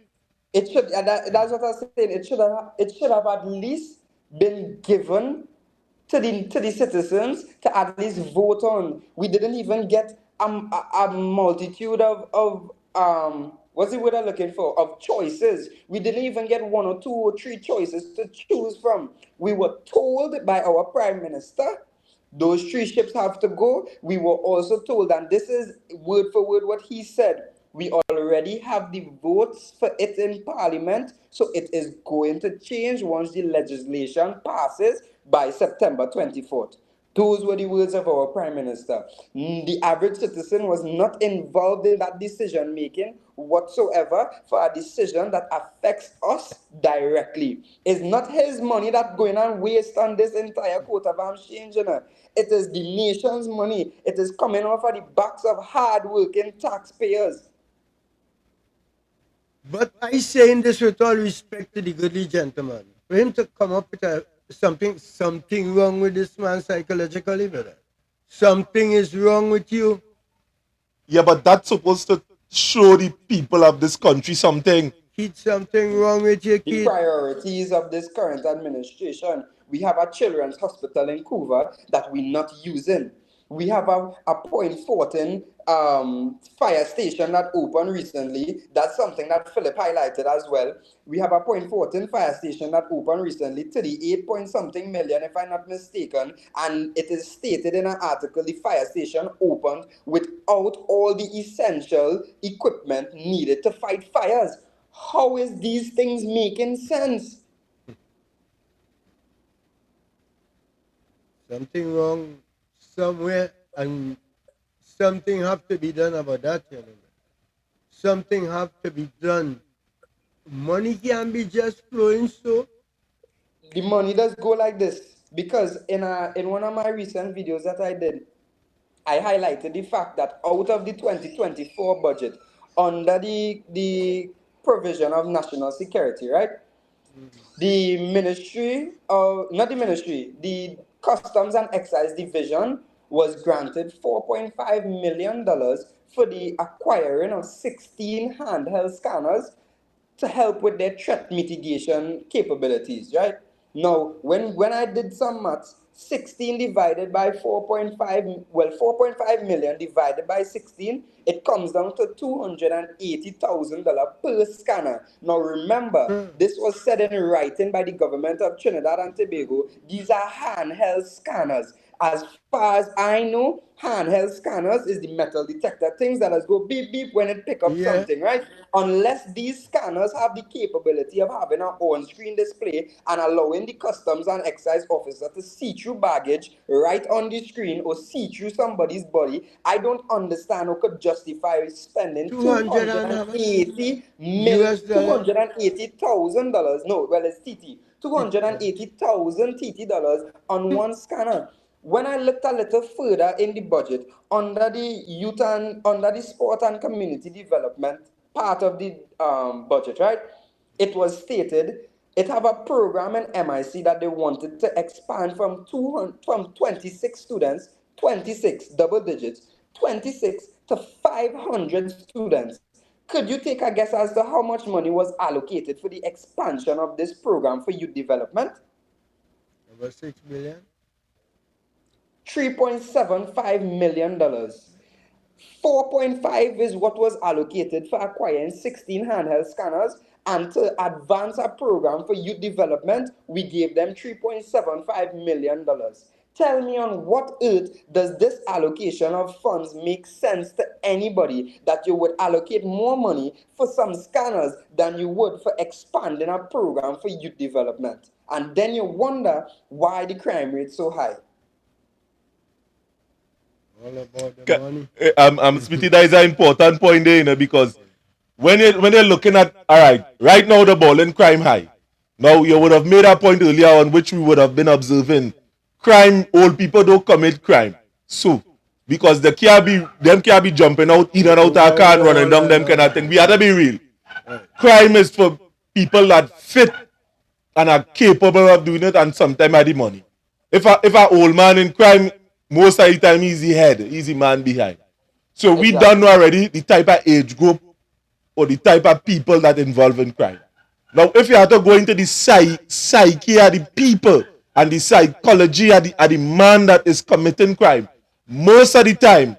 it should that's what I'm saying. It should have at least been given to the citizens to at least vote on. We didn't even get a multitude of what's the word I'm looking for? Of choices. We didn't even get one or two or three choices to choose from. We were told by our prime minister those three ships have to go. We were also told, and this is word for word what he said. We already have the votes for it in Parliament, so it is going to change once the legislation passes by September 24th. Those were the words of our Prime Minister. The average citizen was not involved in that decision making whatsoever for a decision that affects us directly. It's not his money that's going on waste on this entire coat of arms change. It is the nation's money. It is coming off of the backs of hard-working taxpayers. But I say in this with all respect to the goodly gentleman, for him to come up with something wrong with this man psychologically, brother. Something is wrong with you. Yeah, but that's supposed to show the people of this country something. Kid, something wrong with your The kid. priorities of this current administration. We have a children's hospital in Cuba that we're not using. We have a Point 14 fire station that opened recently. That's something that Philip highlighted as well. We have a Point 14 fire station that opened recently to the 8 point something million, if I'm not mistaken. And it is stated in an article the fire station opened without all the essential equipment needed to fight fires. How is these things making sense? Something wrong somewhere, and something have to be done about that, gentlemen. Something have to be done. Money can be just flowing so. The money does go like this because in one of my recent videos that I did, I highlighted the fact that out of the 2024 budget, under the provision of national security, right? The ministry, not the ministry, the Customs and Excise Division was granted $4.5 million for the acquiring of 16 handheld scanners to help with their threat mitigation capabilities, right? Now, when I did some maths, 16 divided by 4.5, well, 4.5 million divided by 16, it comes down to $280,000 per scanner. Now, remember, this was said in writing by the government of Trinidad and Tobago. These are handheld scanners. As far as I know, handheld scanners is the metal detector things that go beep beep when it pick up something, right? Unless these scanners have the capability of having an on-screen display and allowing the customs and excise officer to see through baggage right on the screen or see through somebody's body, I don't understand who could justify spending 200 and how much? US dollar? $280,000. No, well, it's TT. 280,000 TT dollars on one scanner. When I looked a little further in the budget, under the youth and under the sport and community development part of the budget, right? It was stated it have a program in MIC that they wanted to expand from 26 students, 26 double digits, 26 to 500 students. Could you take a guess as to how much money was allocated for the expansion of this program for youth development? About 6 million. $3.75 million. 4.5 is what was allocated for acquiring 16 handheld scanners, and to advance a program for youth development, we gave them $3.75 million. Tell me on what earth does this allocation of funds make sense to anybody that you would allocate more money for some scanners than you would for expanding a program for youth development? And then you wonder why the crime rate is so high. All about the money. Smithy, that is an important point there, you know, because when you're looking at, all right now the ball in crime high. Now you would have made a point earlier on which we would have been observing. Crime, old people don't commit crime. So, because them can't be jumping out, in and out of car and running down them kind of thing. We have to be real. Crime is for people that fit and are capable of doing it, and sometimes have the money. If a old man in crime, most of the time he's the head, he's the man behind. So we don't know already the type of age group or the type of people that involve in crime. Now, if you have to go into the psyche of the people and the psychology of the man that is committing crime, most of the time,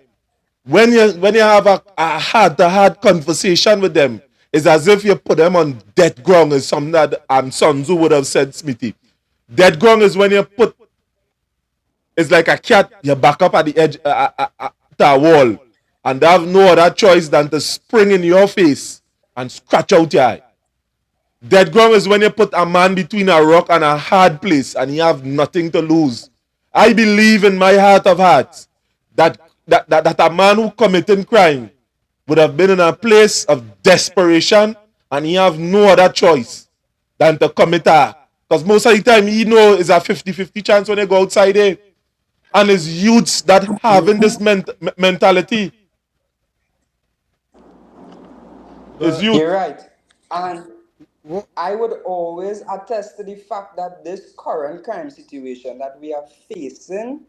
when you have a heart-to-heart conversation with them, it's as if you put them on dead ground, is something that Sun Tzu would have said, Smithy. Dead ground is when you put, it's like a cat, you back up at the edge to a wall, and they have no other choice than to spring in your face and scratch out your eye. Dead ground is when you put a man between a rock and a hard place and you have nothing to lose. I believe in my heart of hearts that a man who committing crime would have been in a place of desperation and he have no other choice than to commit a. Because most of the time he know it's a 50-50 chance when they go outside there. And it's youths that having this mentality. It's youth. You're right. And I would always attest to the fact that this current crime situation that we are facing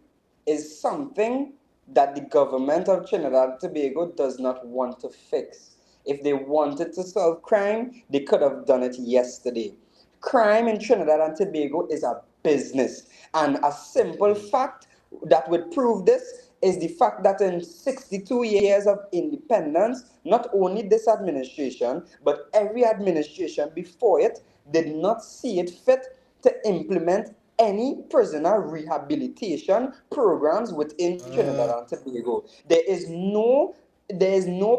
is something that the government of Trinidad and Tobago does not want to fix. If they wanted to solve crime, they could have done it yesterday. Crime in Trinidad and Tobago is a business. And a simple fact that would prove this is the fact that in 62 years of independence, not only this administration, but every administration before it did not see it fit to implement any prisoner rehabilitation programs within Trinidad and Tobago. There is no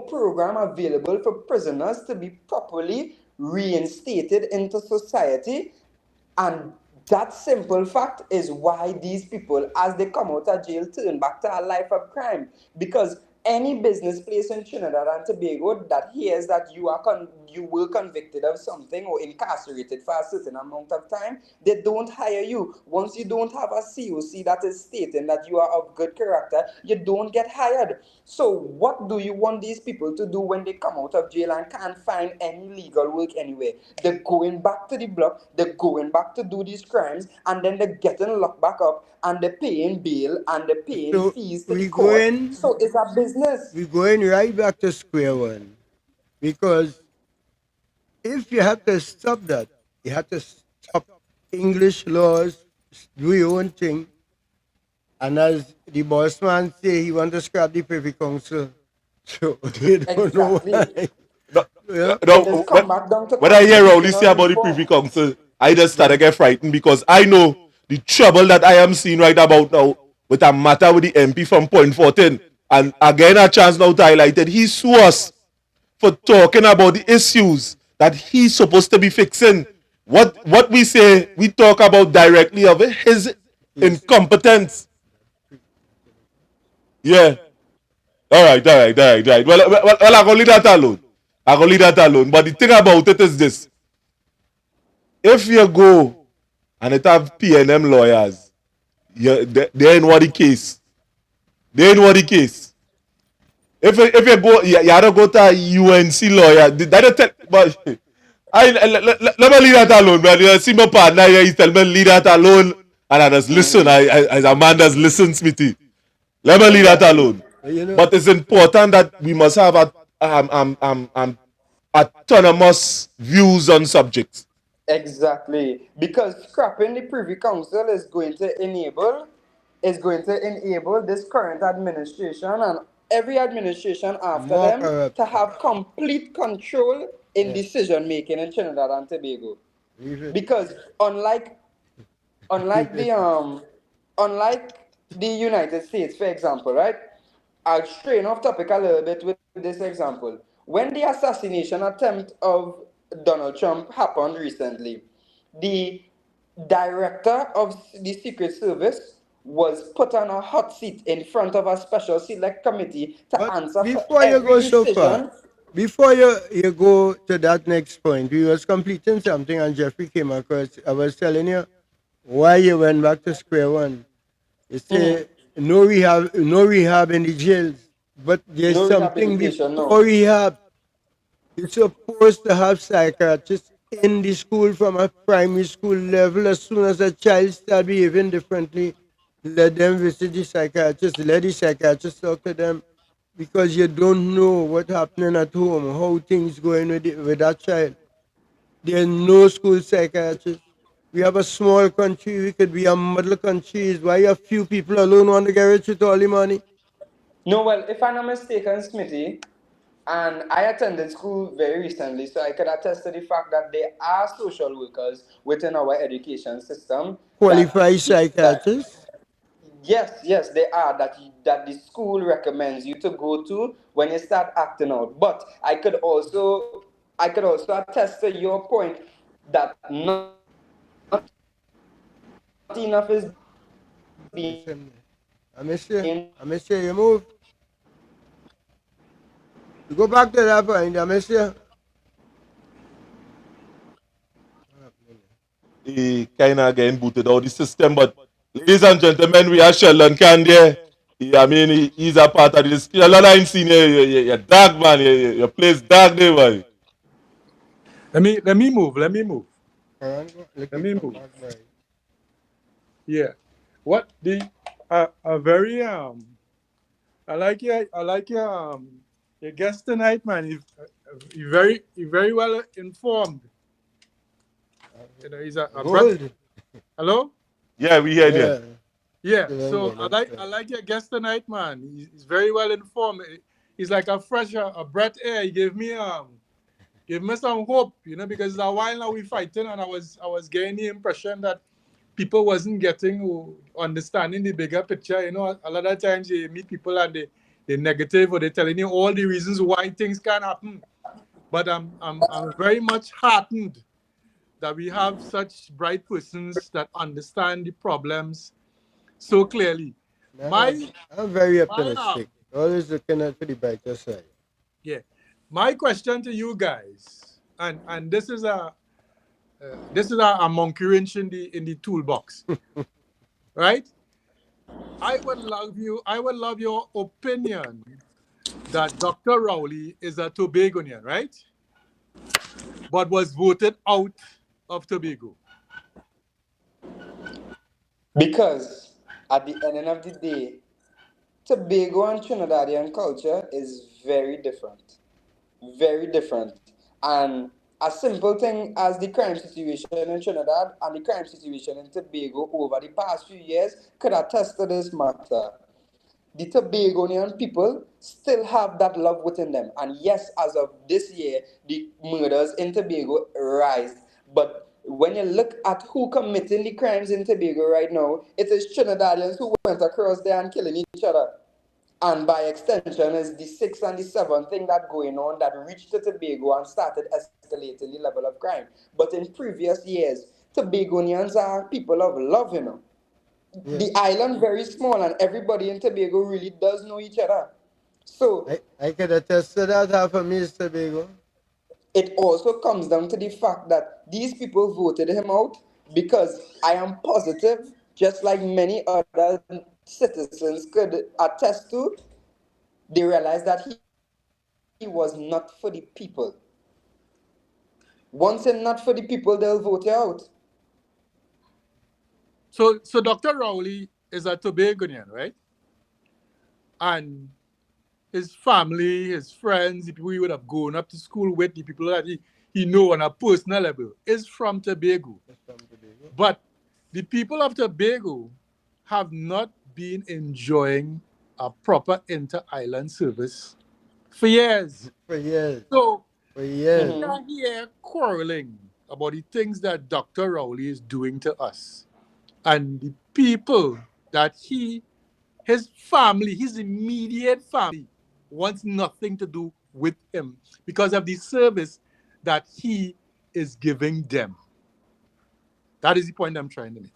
program available for prisoners to be properly reinstated into society, and That simple fact is why these people, as they come out of jail, turn back to a life of crime. Because any business place in Trinidad and Tobago that hears that you were convicted of something or incarcerated for a certain amount of time, they don't hire you. Once you don't have a COC that is stating that you are of good character, you don't get hired. So what do you want these people to do when they come out of jail and can't find any legal work anywhere? They're going back to the block, they're going back to do these crimes, and then they're getting locked back up, and they're paying bail, and they're paying So fees to the court. So it's a business. we're going right back to square one. Because if you have to stop that, you have to stop English laws, do your own thing. And as the boss man say, he want to scrap the Privy Council. So they don't know why. No, when I hear Rowley say about the Privy Council, I just start to get frightened because I know the trouble that I am seeing right about now with a matter with the MP from Point 14. And again, a chance now to highlight it. He sued us for talking about the issues that he's supposed to be fixing. What we say, we talk about directly of his incompetence. Yeah. All right. Well, I'm going to leave that alone. But the thing about it is this. If you go and it have PNM lawyers, they ain't what the case. If you go, you have to go to a UNC lawyer. That tell, but let me leave that alone, man. You see my partner here, he tell me leave that alone, and I just listen. As a man does listen, Smithy. Let me leave that alone. But it's important that we must have autonomous views on subjects. Exactly. Because scrapping the Privy Council is going to enable this current administration and every administration after them to have complete control in decision making in Trinidad and Tobago. Because unlike the United States, for example, right? I'll strain off topic a little bit with this example. When the assassination attempt of Donald Trump happened recently, the director of the Secret Service was put on a hot seat in front of a special select committee to answer for every decision. Before you go to that next point, we was completing something and Jeffrey came across. I was telling you why you went back to square one. You say no rehab in the jails, but there's No something rehabilitation, before no. rehab. You're supposed to have psychiatrists in the school from a primary school level. As soon as a child starts behaving differently, let them visit the psychiatrist, let the psychiatrist talk to them, because you don't know what's happening at home, how things going with that child. There's no school psychiatrist. We have a small country, we could be a middle country. Why a few people alone want to get rich with all the money? No, well, if I'm not mistaken, Smithy, and I attended school very recently, so I can attest to the fact that there are social workers within our education system Qualified psychiatrists? yes, they are that the school recommends you to go to when you start acting out. But I could also attest to your point that not enough is being I miss you, you move. You go back to that point, I miss you. He kind of getting booted out of the system. But ladies and gentlemen, we are Sheldon Candy. He's a part of this. Sheldon Senior, you're dark, man. Your place dark there, man. Let me move. Yeah. What the a very I like your guest tonight, man. He's very well informed. You know, he's a Hello? Yeah, we hear you. Yeah. So I like your guest tonight, man. He's very well informed. He's like a fresh a breath air. He gave me some hope, you know, because it's a while now we fighting, and I was getting the impression that people wasn't getting or understanding the bigger picture. You know, a lot of times you meet people and they're negative or they're telling you all the reasons why things can't happen. But I'm very much heartened that we have such bright persons that understand the problems so clearly. I'm very optimistic. Always looking at the brighter side. Yeah. My question to you guys, and this is a monkey wrench in the toolbox, right? I would love your opinion that Dr. Rowley is a Tobagonian, right? But was voted out of Tobago. Because at the end of the day, Tobago and Trinidadian culture is very different. Very different. And a simple thing as the crime situation in Trinidad and the crime situation in Tobago over the past few years could attest to this matter. The Tobagonian people still have that love within them. And yes, as of this year, the murders in Tobago rise. But when you look at who committing the crimes in Tobago right now, it is Trinidadians who went across there and killing each other. And by extension, is the sixth and the seventh thing that going on that reached to Tobago and started escalating the level of crime. But in previous years, Tobagonians are people of love, you know. Yes. The island very small and everybody in Tobago really does know each other. So I can attest to that. Half of me is Tobago. it also comes down to the fact that these people voted him out because I am positive, just like many other citizens could attest to, they realized that he was not for the people. Once he's not for the people, they'll vote you out. So Dr. Rowley is a Tobagonian, right? And his family, his friends, the people he would have gone up to school with, the people that he know on a personal level, is from Tobago. But the people of Tobago have not been enjoying a proper inter-island service for years. For years. So for years. we are here quarreling about the things that Dr. Rowley is doing to us. And the people that his family, his immediate family, wants nothing to do with him because of the service that he is giving them. That is the point I'm trying to make.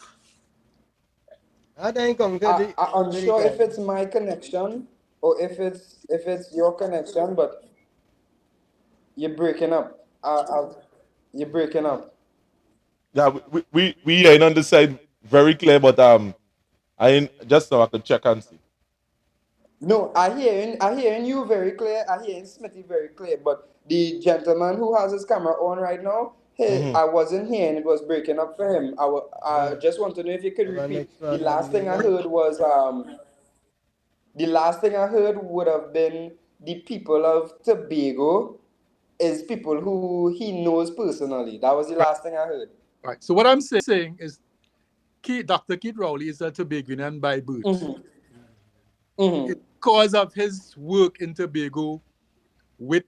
I'm unsure if it's my connection or if it's your connection, but you're breaking up. You're breaking up. Yeah, we ain't on the side very clear, but I ain't just so I can check and see. No, I hearing you very clear. I hearing Smithy very clear. But the gentleman who has his camera on right now, I wasn't hearing. It was breaking up for him. I just want to know if you could repeat. The last thing I heard was the last thing I heard would have been the people of Tobago is people who he knows personally. That was the last thing I heard. Right. So what I'm saying is Dr. Keith Rowley is a Tobagonian by birth. Because of his work in Tobago with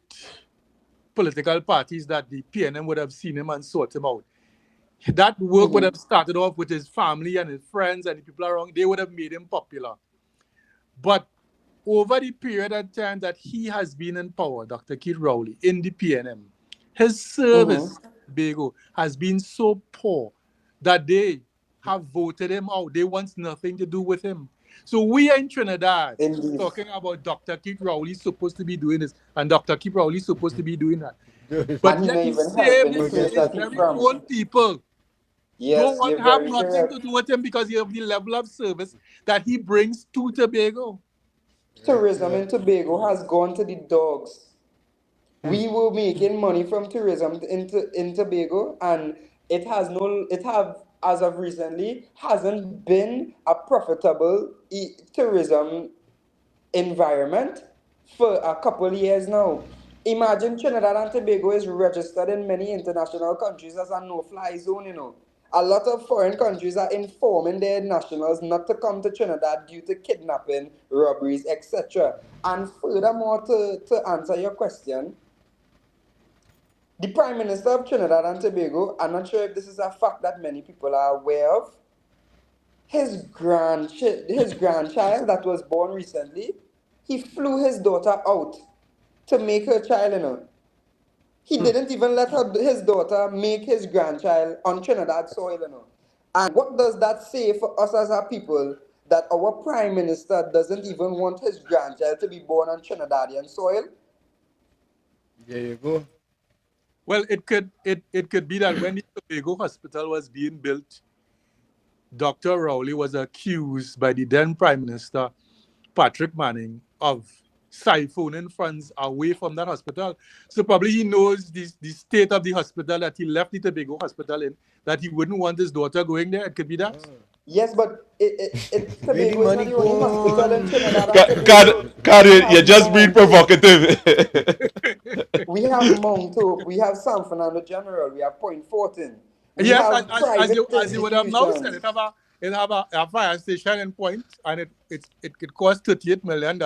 political parties that the PNM would have seen him and sought him out. That work would have started off with his family and his friends and the people around. They would have made him popular. But over the period of time that he has been in power, Dr. Keith Rowley, in the PNM, his service, Tobago, has been so poor that they have voted him out. They want nothing to do with him. So we are in Trinidad talking about Dr. Keith Rowley supposed to be doing this and Dr. Keith Rowley supposed to be doing that. But yet the very own people don't want to have nothing to do with him because of the level of service that he brings to Tobago. Tourism in Tobago has gone to the dogs. We were making money from tourism in Tobago, and it have as of recently hasn't been a profitable tourism environment for a couple of years now. Imagine Trinidad and Tobago is registered in many international countries as a no-fly zone, you know. A lot of foreign countries are informing their nationals not to come to Trinidad due to kidnapping, robberies, etc. And furthermore, to answer your question, the Prime Minister of Trinidad and Tobago, I'm not sure if this is a fact that many people are aware of, his grandchild that was born recently, he flew his daughter out to make her child, you know. He didn't even let his daughter make his grandchild on Trinidad soil, you know. And what does that say for us as a people that our prime minister doesn't even want his grandchild to be born on Trinidadian soil? There you go. Well, it could be that when the Tobago hospital was being built, Dr. Rowley was accused by the then Prime Minister, Patrick Manning, of siphoning funds away from that hospital. So probably he knows the state of the hospital that he left the Tobago hospital in, that he wouldn't want his daughter going there. It could be that. Yes, but Really Tobago is not money the only hospital in gone. Trinidad and Tobago. God, We you're have just being Mount Hope, provocative. we have Mount Hope, we have San Fernando General, we have Point Fortin. We Yes, have private as you would have now said, institutions. it have a fire station in Point, and it could cost $38 million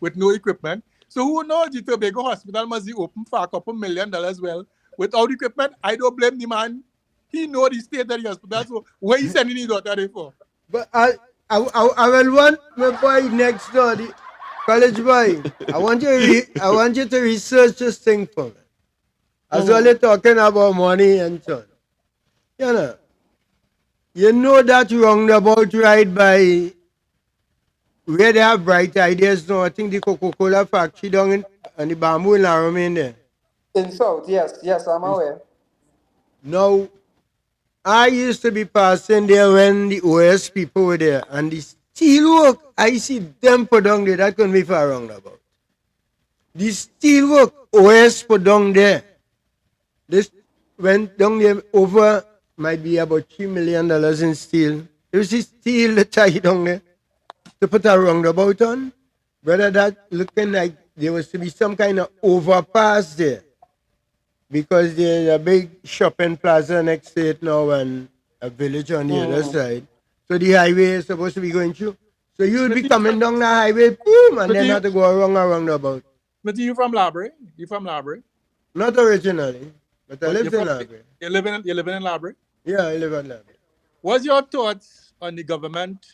with no equipment. So who knows, the Tobago hospital must be open for a couple $1 million well. Without equipment, I don't blame the man. He know the state of the hospital, so where he sending his daughter there for? But I will want my boy next door, the college boy. I want you to research this thing for me. As well as talking about money and so on. You know that roundabout right by where they have bright ideas now. I think the Coca-Cola factory down in and the bamboo in Laramie there. In South, yes, I'm aware. Now, I used to be passing there when the OS people were there, and the steelwork, I see them put down there. That couldn't be far roundabout. The steelwork OS put down there. This went down there over, might be about $3 million in steel. It was the steel that tied down there to put a roundabout on. Brother, that looking like there was to be some kind of overpass there. Because there's a big shopping plaza next to it now and a village on the other side. So the highway is supposed to be going through. So you would be coming down the highway, boom, and then have to go around a roundabout. But you from Labre? You from Labre? Not originally, but I live in Labre. You living in Labre? Yeah, I live in Labre. What's your thoughts on the government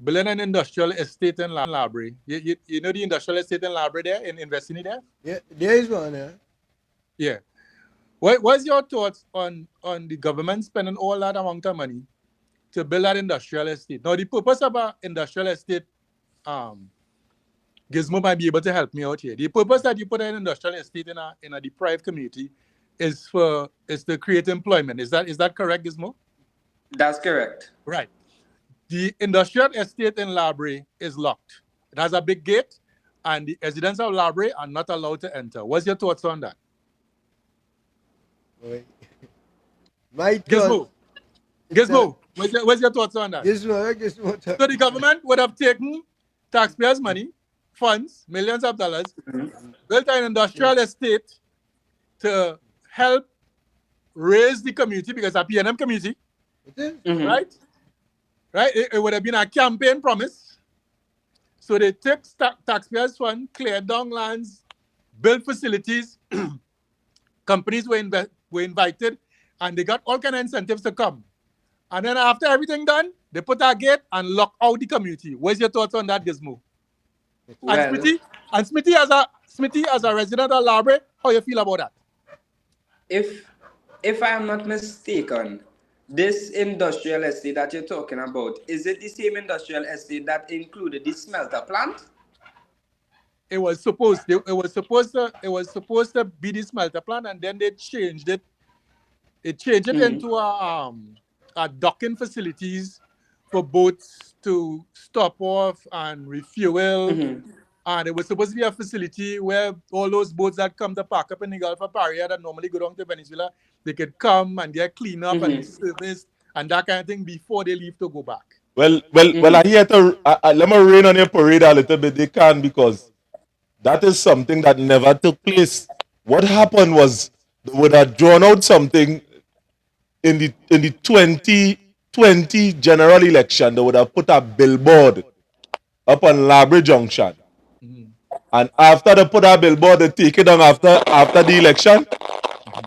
building an industrial estate in Labre? You know the industrial estate in Labre there, in Vestini there? Yeah, there is one, yeah. Yeah. What's your thoughts on the government spending all that amount of money to build that industrial estate? Now, the purpose of an industrial estate, Gizmo might be able to help me out here. The purpose that you put an industrial estate in a deprived community is to create employment. Is that correct, Gizmo? That's correct. Right. The industrial estate in Labre is locked. It has a big gate, and the residents of Labre are not allowed to enter. What's your thoughts on that? My Gizmo, what's your thoughts on that? Gizmo. So the government would have taken taxpayers' money, funds, millions of dollars, built an industrial estate to help raise the community, because a PNM community, right? Right? It would have been a campaign promise. So they took taxpayers' funds, cleared down lands, built facilities. Companies were invited, and they got all kind of incentives to come. And then after everything done, they put a gate and lock out the community. What's your thoughts on that, Gizmo? Well, and Smithy as a resident of Labre, how you feel about that? If I am not mistaken, this industrial estate that you're talking about, is it the same industrial estate that included the smelter plant? It was supposed to be the smelter plant, and then they changed it. It changed it into a docking facilities for boats to stop off and refuel. And it was supposed to be a facility where all those boats that come to park up in the Gulf of Paria that normally go down to Venezuela, they could come and get cleaned up and serviced and that kind of thing before they leave to go back. Well, I hear to let me rain on your parade a little bit. They can, because that is something that never took place. What happened was they would have drawn out something in the 2020 general election. They would have put a billboard up on Labre Junction. And after they put a billboard, they take it down after the election.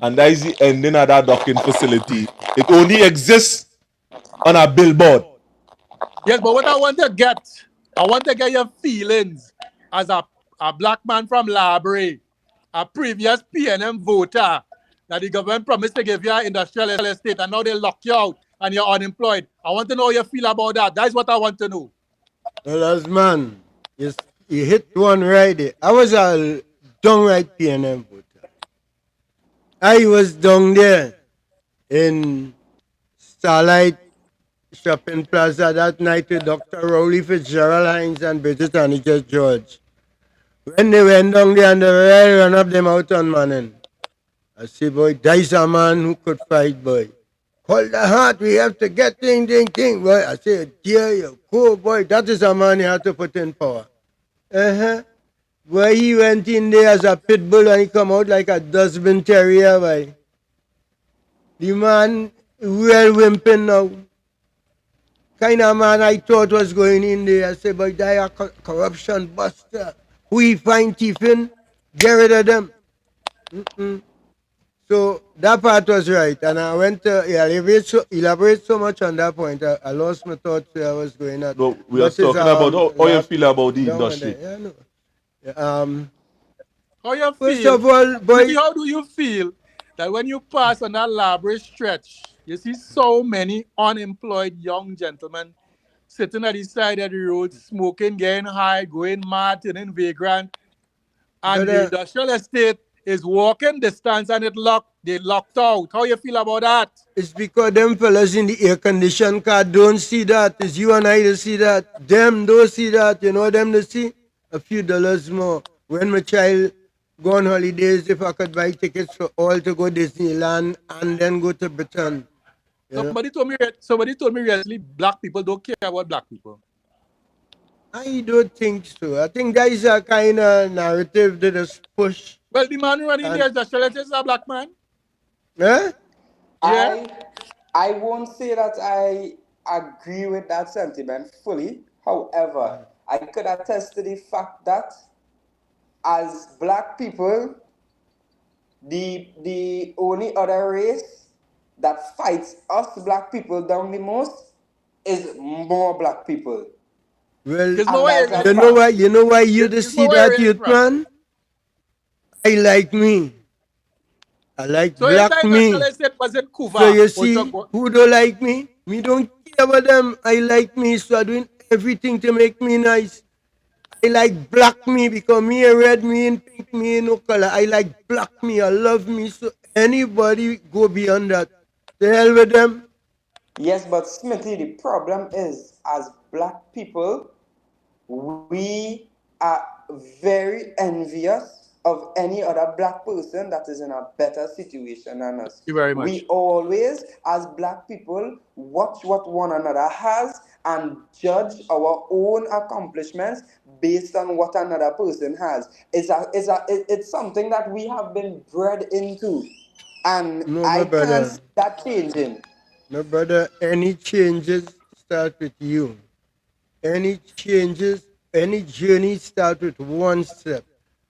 And that is the ending of that docking facility. It only exists on a billboard. Yes, but what I want to get your feelings as a black man from Labre a previous PNM voter that the government promised to give you an industrial estate and now they lock you out and you're unemployed. I want to know how you feel about that. That's what I want to know. Well, as man, you hit one right there. I was a downright PNM voter. I was down there in Starlight Shopping Plaza that night with Dr. Rowley Fitzgerald Hines and Petrotrin George. When they went down there and they run up them out on Manning. I say, boy, there's a man who could fight, boy. Call the heart, we have to get thing. Boy, I say, dear you, cool, boy, that is a man you have to put in power. Boy, he went in there as a pit bull and he come out like a dustbin terrier, boy. The man well wimping now. Kind of man I thought was going in there. I said, but they are corruption buster. Who he find thief in, get rid of them. So that part was right. And I went to elaborate so much on that point. I lost my thoughts where I was going at. No, we are talking about how you feel about the industry. Yeah, no. How you First feel? of all, boy, How do you feel that when you pass on that elaborate stretch, you see so many unemployed young gentlemen sitting at the side of the road, smoking, getting high, going mad, turning vagrant, and the industrial estate is walking distance and they locked out. How you feel about that? It's because them fellas in the air condition car don't see that. It's you and I that see that. Them don't see that. You know them to see? A few dollars more. When my child go on holidays, if I could buy tickets for all to go Disneyland and then go to Britain. Somebody told me recently black people don't care about black people. I don't think so. I think that is a kind of narrative that is pushed. Well, the man running the industrial estate is a black man. Yeah? I won't say that I agree with that sentiment fully. However, I could attest to the fact that as black people, the only other race that fights us black people down the most is more black people. Well, you know why you to see that youth man? I like me. I like so black me. So you see, who don't like me? Me don't care about them. I like me, so I'm doing everything to make me nice. I like black me because me a red, me in pink, me in no color. I like black me, I love me. So anybody go beyond that. The hell with them. Yes, but Smithy, the problem is, as black people, we are very envious of any other black person that is in a better situation than us. Thank you very much. We always, as black people, watch what one another has and judge our own accomplishments based on what another person has. It's something that we have been bred into, and I can't see that changing. No, brother, any changes start with you. Any changes, any journey start with one step.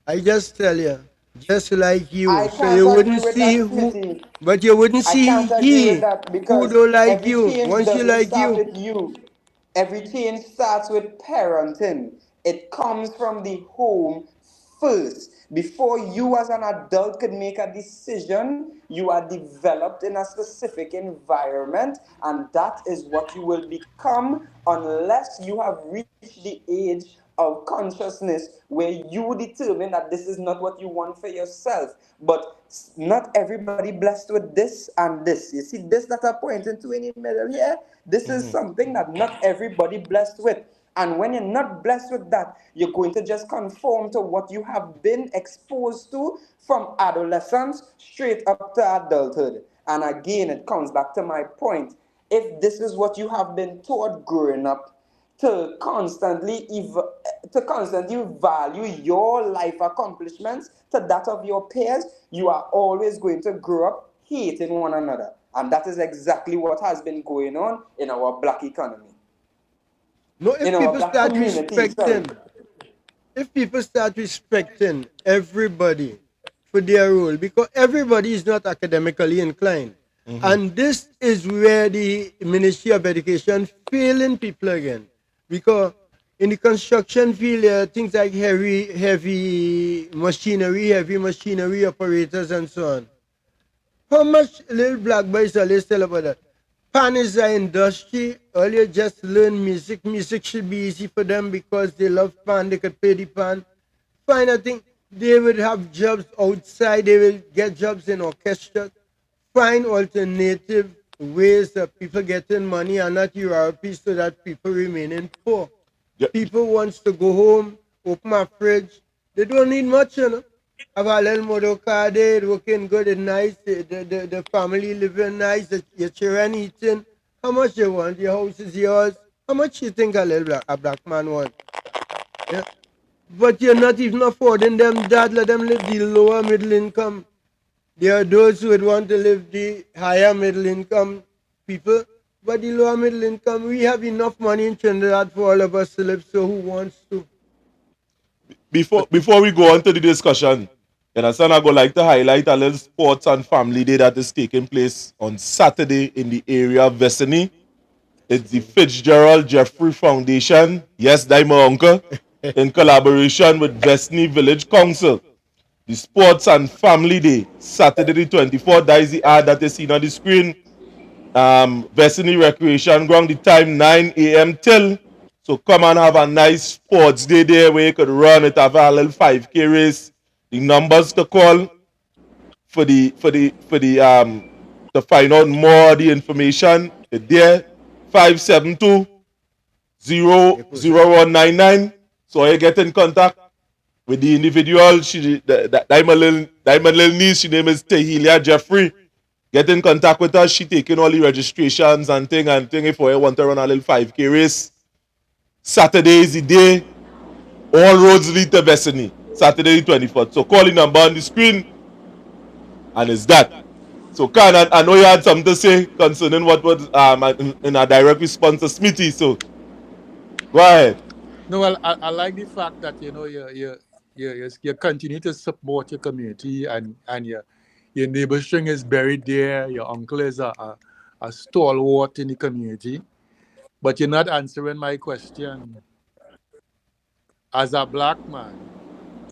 I just tell you, just like you, so you wouldn't see who, but you wouldn't see he who don't like you. Once you like you. Every change starts with parenting. It comes from the home first. Before you as an adult could make a decision, you are developed in a specific environment, and that is what you will become unless you have reached the age of consciousness where you determine that this is not what you want for yourself. But not everybody blessed with this and this. You see this that I'm pointing to in the middle here? This is something that not everybody blessed with. And when you're not blessed with that, you're going to just conform to what you have been exposed to from adolescence straight up to adulthood. And again, it comes back to my point. If this is what you have been taught growing up, to constantly value your life accomplishments to that of your peers, you are always going to grow up hating one another. And that is exactly what has been going on in our black economy. No, if people start respecting everybody for their role, because everybody is not academically inclined. And this is where the Ministry of Education failing people again. Because in the construction field, things like heavy machinery operators and so on. How much little black boys are tell about that? Pan is the industry. Earlier, just learn music. Music should be easy for them because they love pan. They could pay the pan. Fine, I think they would have jobs outside. They will get jobs in orchestra. Find alternative ways that people getting money and not URP so that people remaining poor. Yeah. People wants to go home, open a fridge. They don't need much, you know. Have a little motor car there, working good and nice. The family living nice. Your children eating. How much you want? Your house is yours. How much you think a black man want? Yeah. But you're not even affording them that. Let them live the lower middle income. There are those who would want to live the higher middle income people. But the lower middle income, we have enough money in Trinidad for all of us to live, so who wants to? Before we go on to the discussion, you understand, I would like to highlight a little sports and family day that is taking place on Saturday in the area of Vestany. It's the Fitzgerald Jeffrey Foundation, yes, that's my uncle, in collaboration with Vestany Village Council. The Sports and Family Day, Saturday the 24th, that is the ad that is seen on the screen. Vestany Recreation Ground, the time 9 a.m. till. So come and have a nice sports day there where you could run it, have a little 5K race. The numbers to call to find out more of the information, there 572-00199. So you get in contact with the individual. My little niece, she name is Tehilia Jeffrey. Get in contact with her. She taking all the registrations and thing if you want to run a little 5K race. Saturday is the day. All roads lead to Vestany. Saturday the 24th. So call the number on the screen. And it's that. So Khan, I know you had something to say concerning what was in a direct response to Smithy. So go ahead. No, well, I like the fact that you continue to support your community and your neighbor string is buried there. Your uncle is a stalwart in the community, but you're not answering my question. As a black man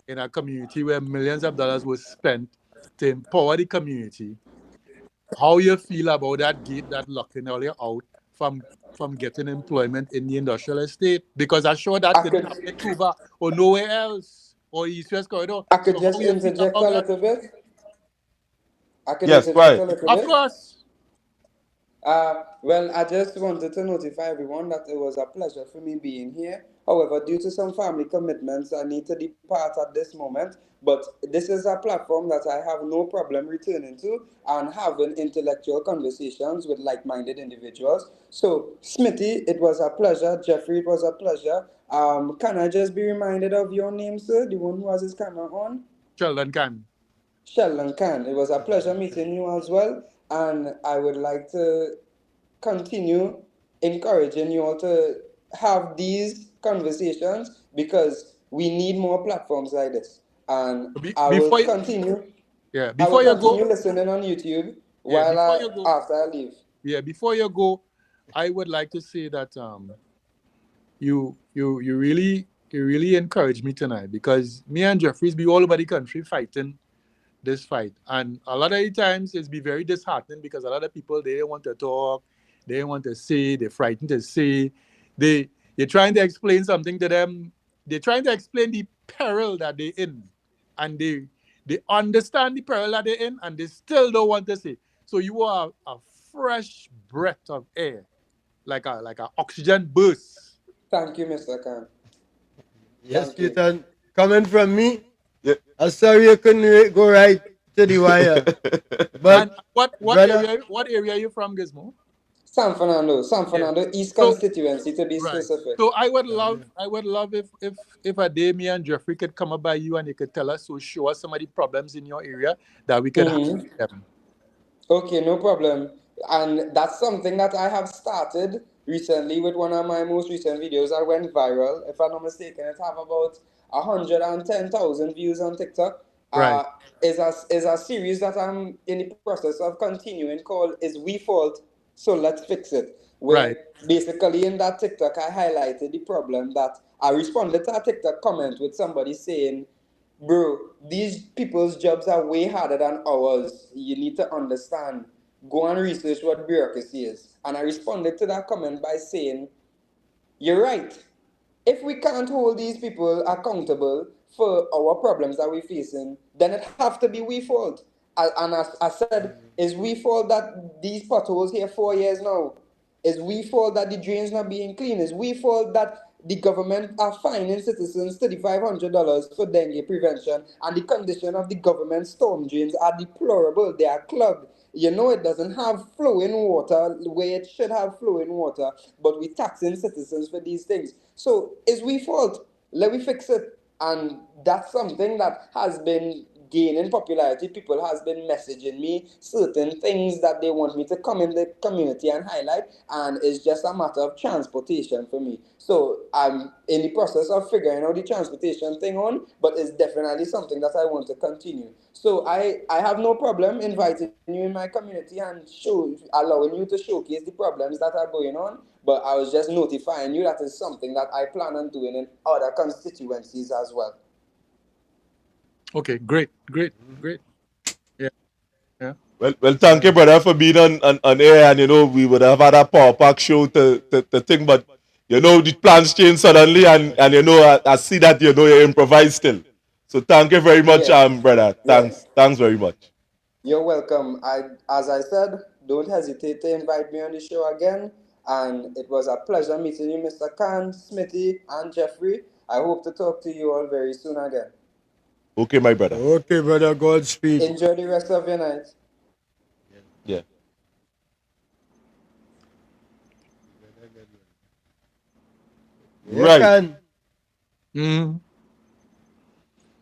in a community where millions of dollars was spent to empower the community, how you feel about that gate that locking all you out from getting employment in the industrial estate? Because I'm sure that didn't happen in Cuba or nowhere else or East West Corridor. I could just interject a little bit. Yes, right. Of course. Well, I just wanted to notify everyone that it was a pleasure for me being here. However, due to some family commitments, I need to depart at this moment. But this is a platform that I have no problem returning to and having intellectual conversations with like-minded individuals. So, Smithy, it was a pleasure. Jeffrey, it was a pleasure. Can I just be reminded of your name, sir? The one who has his camera on? Sheldon Khan. Sheldon Khan. It was a pleasure meeting you as well. And I would like to continue encouraging you all to have these conversations because we need more platforms like this. And I will continue. Yeah, before I will continue listening on YouTube after I leave. Yeah, before you go, I would like to say that you really encouraged me tonight because me and Jeffries be all over the country fighting this fight, and a lot of the times it's be very disheartening because a lot of people, they don't want to talk, they don't want to say, they're frightened to say, you're trying to explain something to them, they're trying to explain the peril that they're in, and they understand the peril that they're in, and they still don't want to say. So you are a fresh breath of air, like a oxygen burst. Thank you, Mr. Khan. Yes, Peter, coming from me. Yeah. I'm sorry you couldn't go right to the wire. But what area are you from, Gizmo? San Fernando, East constituency to be specific. So I would love if a day me and Jeffrey could come up by you and you could tell us or show us some of the problems in your area that we could have them. Okay, no problem. And that's something that I have started recently with one of my most recent videos that went viral. If I'm not mistaken, it have about 110,000 views on TikTok. Right. Is a series that I'm in the process of continuing called Is We Fault, So Let's Fix It. Where basically in that TikTok I highlighted the problem that I responded to a TikTok comment with somebody saying, bro, these people's jobs are way harder than ours. You need to understand. Go and research what bureaucracy is. And I responded to that comment by saying, you're right. If we can't hold these people accountable for our problems that we're facing, then it have to be we fault. And as I said, is we fault that these potholes here 4 years now? Is we fault that the drains not being clean? Is we fault that the government are fining citizens $3,500 for dengue prevention, and the condition of the government storm drains are deplorable? They are clogged. You know, it doesn't have flowing water where it should have flowing water, but we taxing citizens for these things. So it's we fault. Let me fix it. And that's something that has been gaining popularity. People has been messaging me certain things that they want me to come in the community and highlight, and it's just a matter of transportation for me. So I'm in the process of figuring out the transportation thing on, but it's definitely something that I want to continue. So I have no problem inviting you in my community and allowing you to showcase the problems that are going on. But I was just notifying you that is something that I plan on doing in other constituencies as well. Okay, great. Yeah. Well, thank you, brother, for being on air. And, we would have had a Power Pack show to think, but, the plans changed suddenly. And I see that, you improvise still. So thank you very much, Yes. brother. Yes. Thanks very much. You're welcome. As I said, don't hesitate to invite me on the show again. And it was a pleasure meeting you, Mr. Khan, Smithy, and Jeffrey. I hope to talk to you all very soon again. Okay, my brother. Okay, brother. Godspeed. Enjoy the rest of your night. Yeah. Right.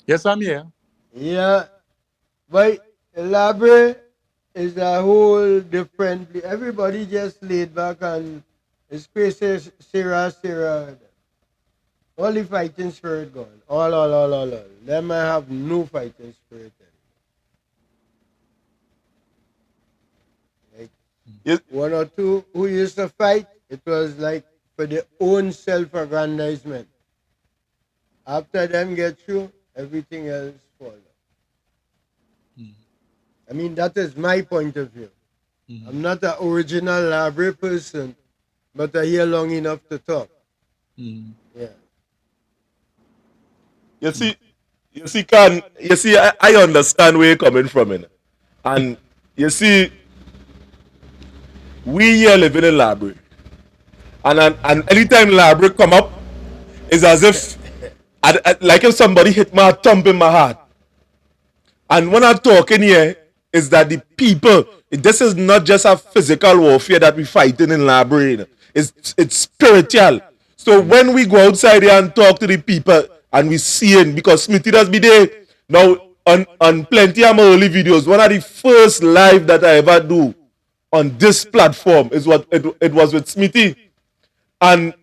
Yes, I'm here. Yeah. But elaborate is a whole different. Everybody just laid back and it's crazy. Sarah. All the fighting spirit gone. All. Them might have no fighting spirit anymore. Like one or two who used to fight, it was like for their own self-aggrandizement. After them get through, everything else falls. I mean, that is my point of view. I'm not an original library person, but I hear long enough to talk. Yeah. You see, I understand where you're coming from, and you see, we here living in library, and anytime library come up, it's as if, like if somebody hit my thumb in my heart. And when I'm talking here, is that the people, this is not just a physical warfare that we fighting in library. It's spiritual. So when we go outside here and talk to the people, and we see it, because Smithy does be there. Now, on plenty of my early videos, one of the first live that I ever do on this platform is what it was with Smithy. And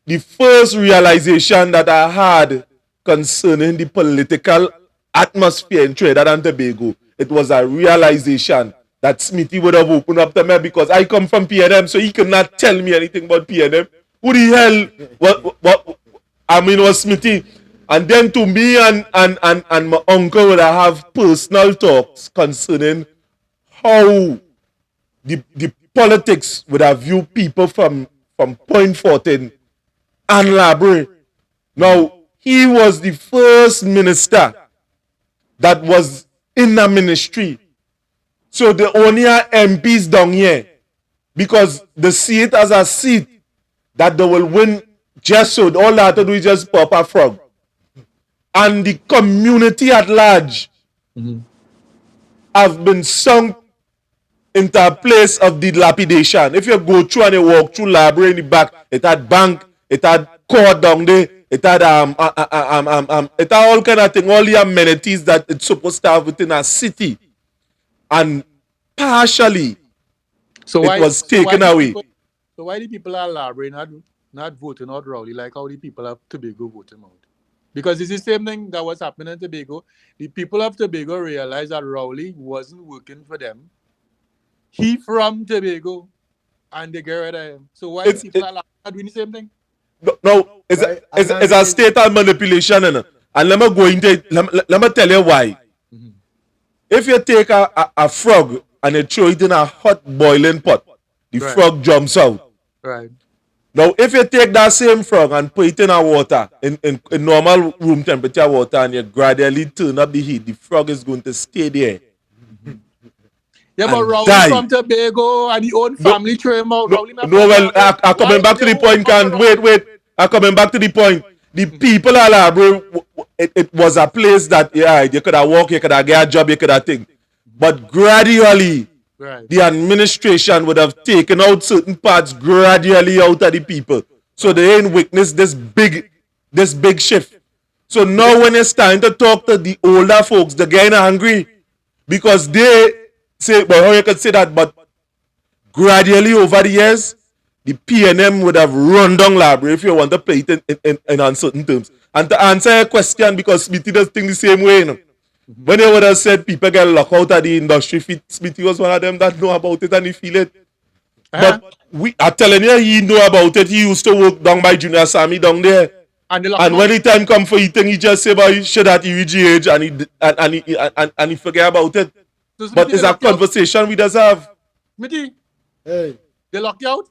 the first realization that I had concerning the political atmosphere in Trinidad and Tobago, it was a realization that Smithy would have opened up to me, because I come from PNM, so he could not tell me anything about PNM. Who the hell, was Smithy? And then to me and my uncle would have personal talks concerning how the politics would have viewed people from Point 14 and library. Now, he was the first minister that was in the ministry. So the only MPs down here, because they see it as a seat that they will win, just so all they have to do is just pop a frog. And the community at large have been sunk into a place of dilapidation. If you go through and you walk through library in the back, it had bank, it had court down there, it had it had all kind of thing, all the amenities that it's supposed to have within a city. And partially it was taken away. So why the people at library not voting out Rowley like how the people of Tobago vote him out? Because it's the same thing that was happening in Tobago. The people of Tobago realized that Rowley wasn't working for them. He from Tobago, and they get rid of him. So why people are doing the same thing? No, it's a state of manipulation, and let me go into it. Let me tell you why. If you take a frog and you throw it in a hot boiling pot, the frog jumps out. Right. Now, if you take that same frog and put it in a water, in normal room temperature water, and you gradually turn up the heat, the frog is going to stay there. Yeah, but Rowley from Tobago and the own family throw him out. I'm coming back to the point, wait. I'm coming back to the point. The people at Labrador, it was a place that, you could have walked, you could have get a job, you could have thing. But gradually, the administration would have taken out certain parts gradually out of the people. So they ain't witnessed this big shift. So now when it's time to talk to the older folks, they're getting angry because they say, well, how you could say that, but gradually over the years, the PNM would have run down Labrador, if you want to play it in uncertain terms. And to answer your question, because Smithy does think the same way, when they would have said people get locked out of the industry, Smithy was one of them that know about it and he feel it. But I'm telling you, he know about it. He used to work down by Junior Sammy down there. And when the time come for eating, he just say, "Boy, shit at age," and he forget about it. So but it's a conversation we does have. Smithy, hey, they lock you out?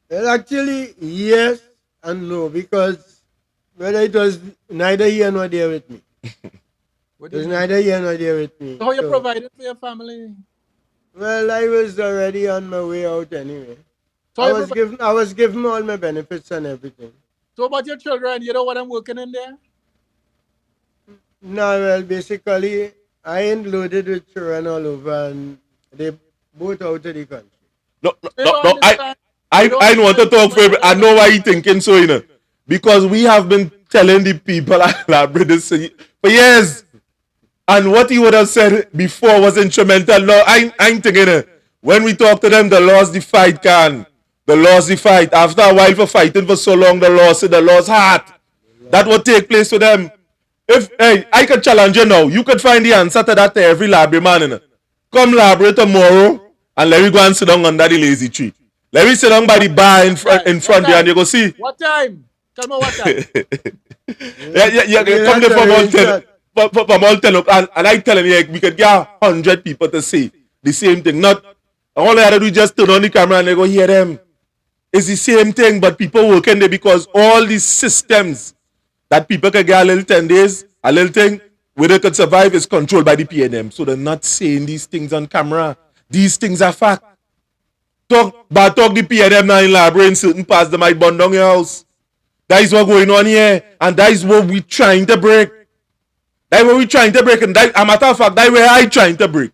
Well, actually, yes and no, because whether it was neither here nor there with me. It was neither here nor there with me. So how you provided for your family? Well, I was already on my way out anyway. So I was given all my benefits and everything. So about your children, you know what I'm working in there? No, well, basically, I ain't loaded with children all over, and they both out of the country. No, I don't want to talk for him. I know why he's thinking so, because we have been telling the people at Labrador for years. And what he would have said before was instrumental. No, I'm thinking, when we talk to them, the laws the fight can. The laws the fight. After a while for fighting for so long, the law's hard. That would take place to them. If I could challenge you now, you could find the answer to that to every Labrador man. Come Labrador tomorrow and let me go and sit down under the lazy tree. Let me sit down by the bar in front there and you go see. What time? Tell me what time. Come there from all 10 up. And I tell you, we could get 100 people to say the same thing. Not all I have to do is just turn on the camera and they go hear them. It's the same thing, but people working there because all these systems that people can get a little 10 days, a little thing, where they could survive is controlled by the PNM. So they're not saying these things on camera. These things are fact. Talk the PNM now in Labrador in certain parts, they might burn down your house. That is what's going on here. And that is what we're trying to break. That's what we're trying to break. And that, a matter of fact, that's where I'm trying to break.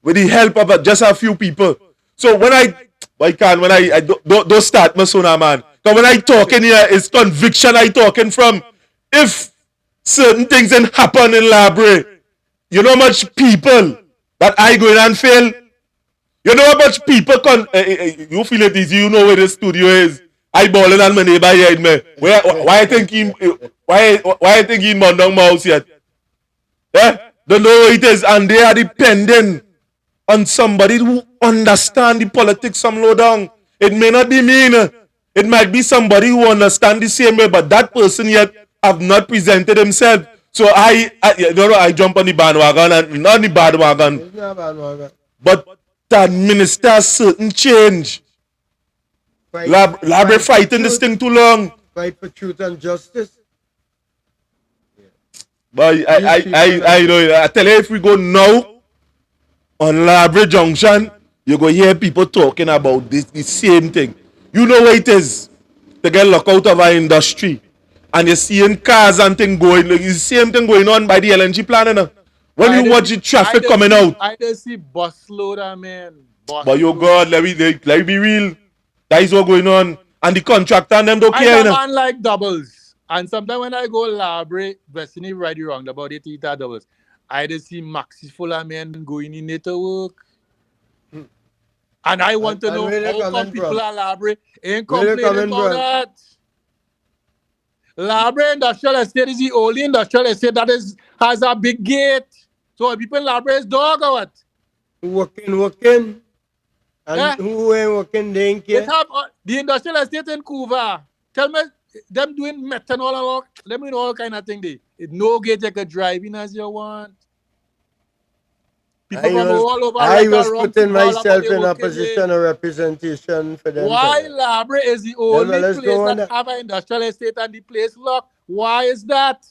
With the help of just a few people. So when I don't start my son, man. Because when I talk in here, it's conviction I talking from. If certain things didn't happen in Labrador, you know how much people that I go in and fail? You know how much people you feel it easy, you know where the studio is. I balling on my neighbor here, man. Why I think he man down my house yet? Yeah? Don't know where it is, and they are dependent on somebody who understand the politics some low down. It may not be me, it might be somebody who understand the same way, but that person yet have not presented himself. So I jump on the bandwagon, and not the bandwagon. It's not a bandwagon. But to administer a certain change. Labrador fighting this thing too long. Fight for truth and justice. But I tell you, if we go now on Labrador Junction, you go hear people talking about the same thing. You know what it is to get locked out of our industry. And you're seeing cars and things going, it's the same thing going on by the LNG plant. When you watch the traffic coming out. I just see busload of men. But your God, let me be real. That is what going on. And the contractor and them don't care. I man like doubles. And sometimes when I go Labrador, Destiny ride you wrong about it, eat doubles. I just see maxis full of men going in there to work. And I want to know how come people at Labrador ain't complaining about that. Labrador Industrial Estate is the only industrial estate that has a big gate. So people in Labrador is dog or what? Working. And who ain't working there in care? It have the industrial estate in Cuba. Tell me, them doing methanol, them doing all kind of thing. It no get you can drive in as you want. People from all over I was around putting Cuba, myself they in a working position of representation for them. Why Labre is the only let's place go on that have an industrial estate and the place locked? Why is that?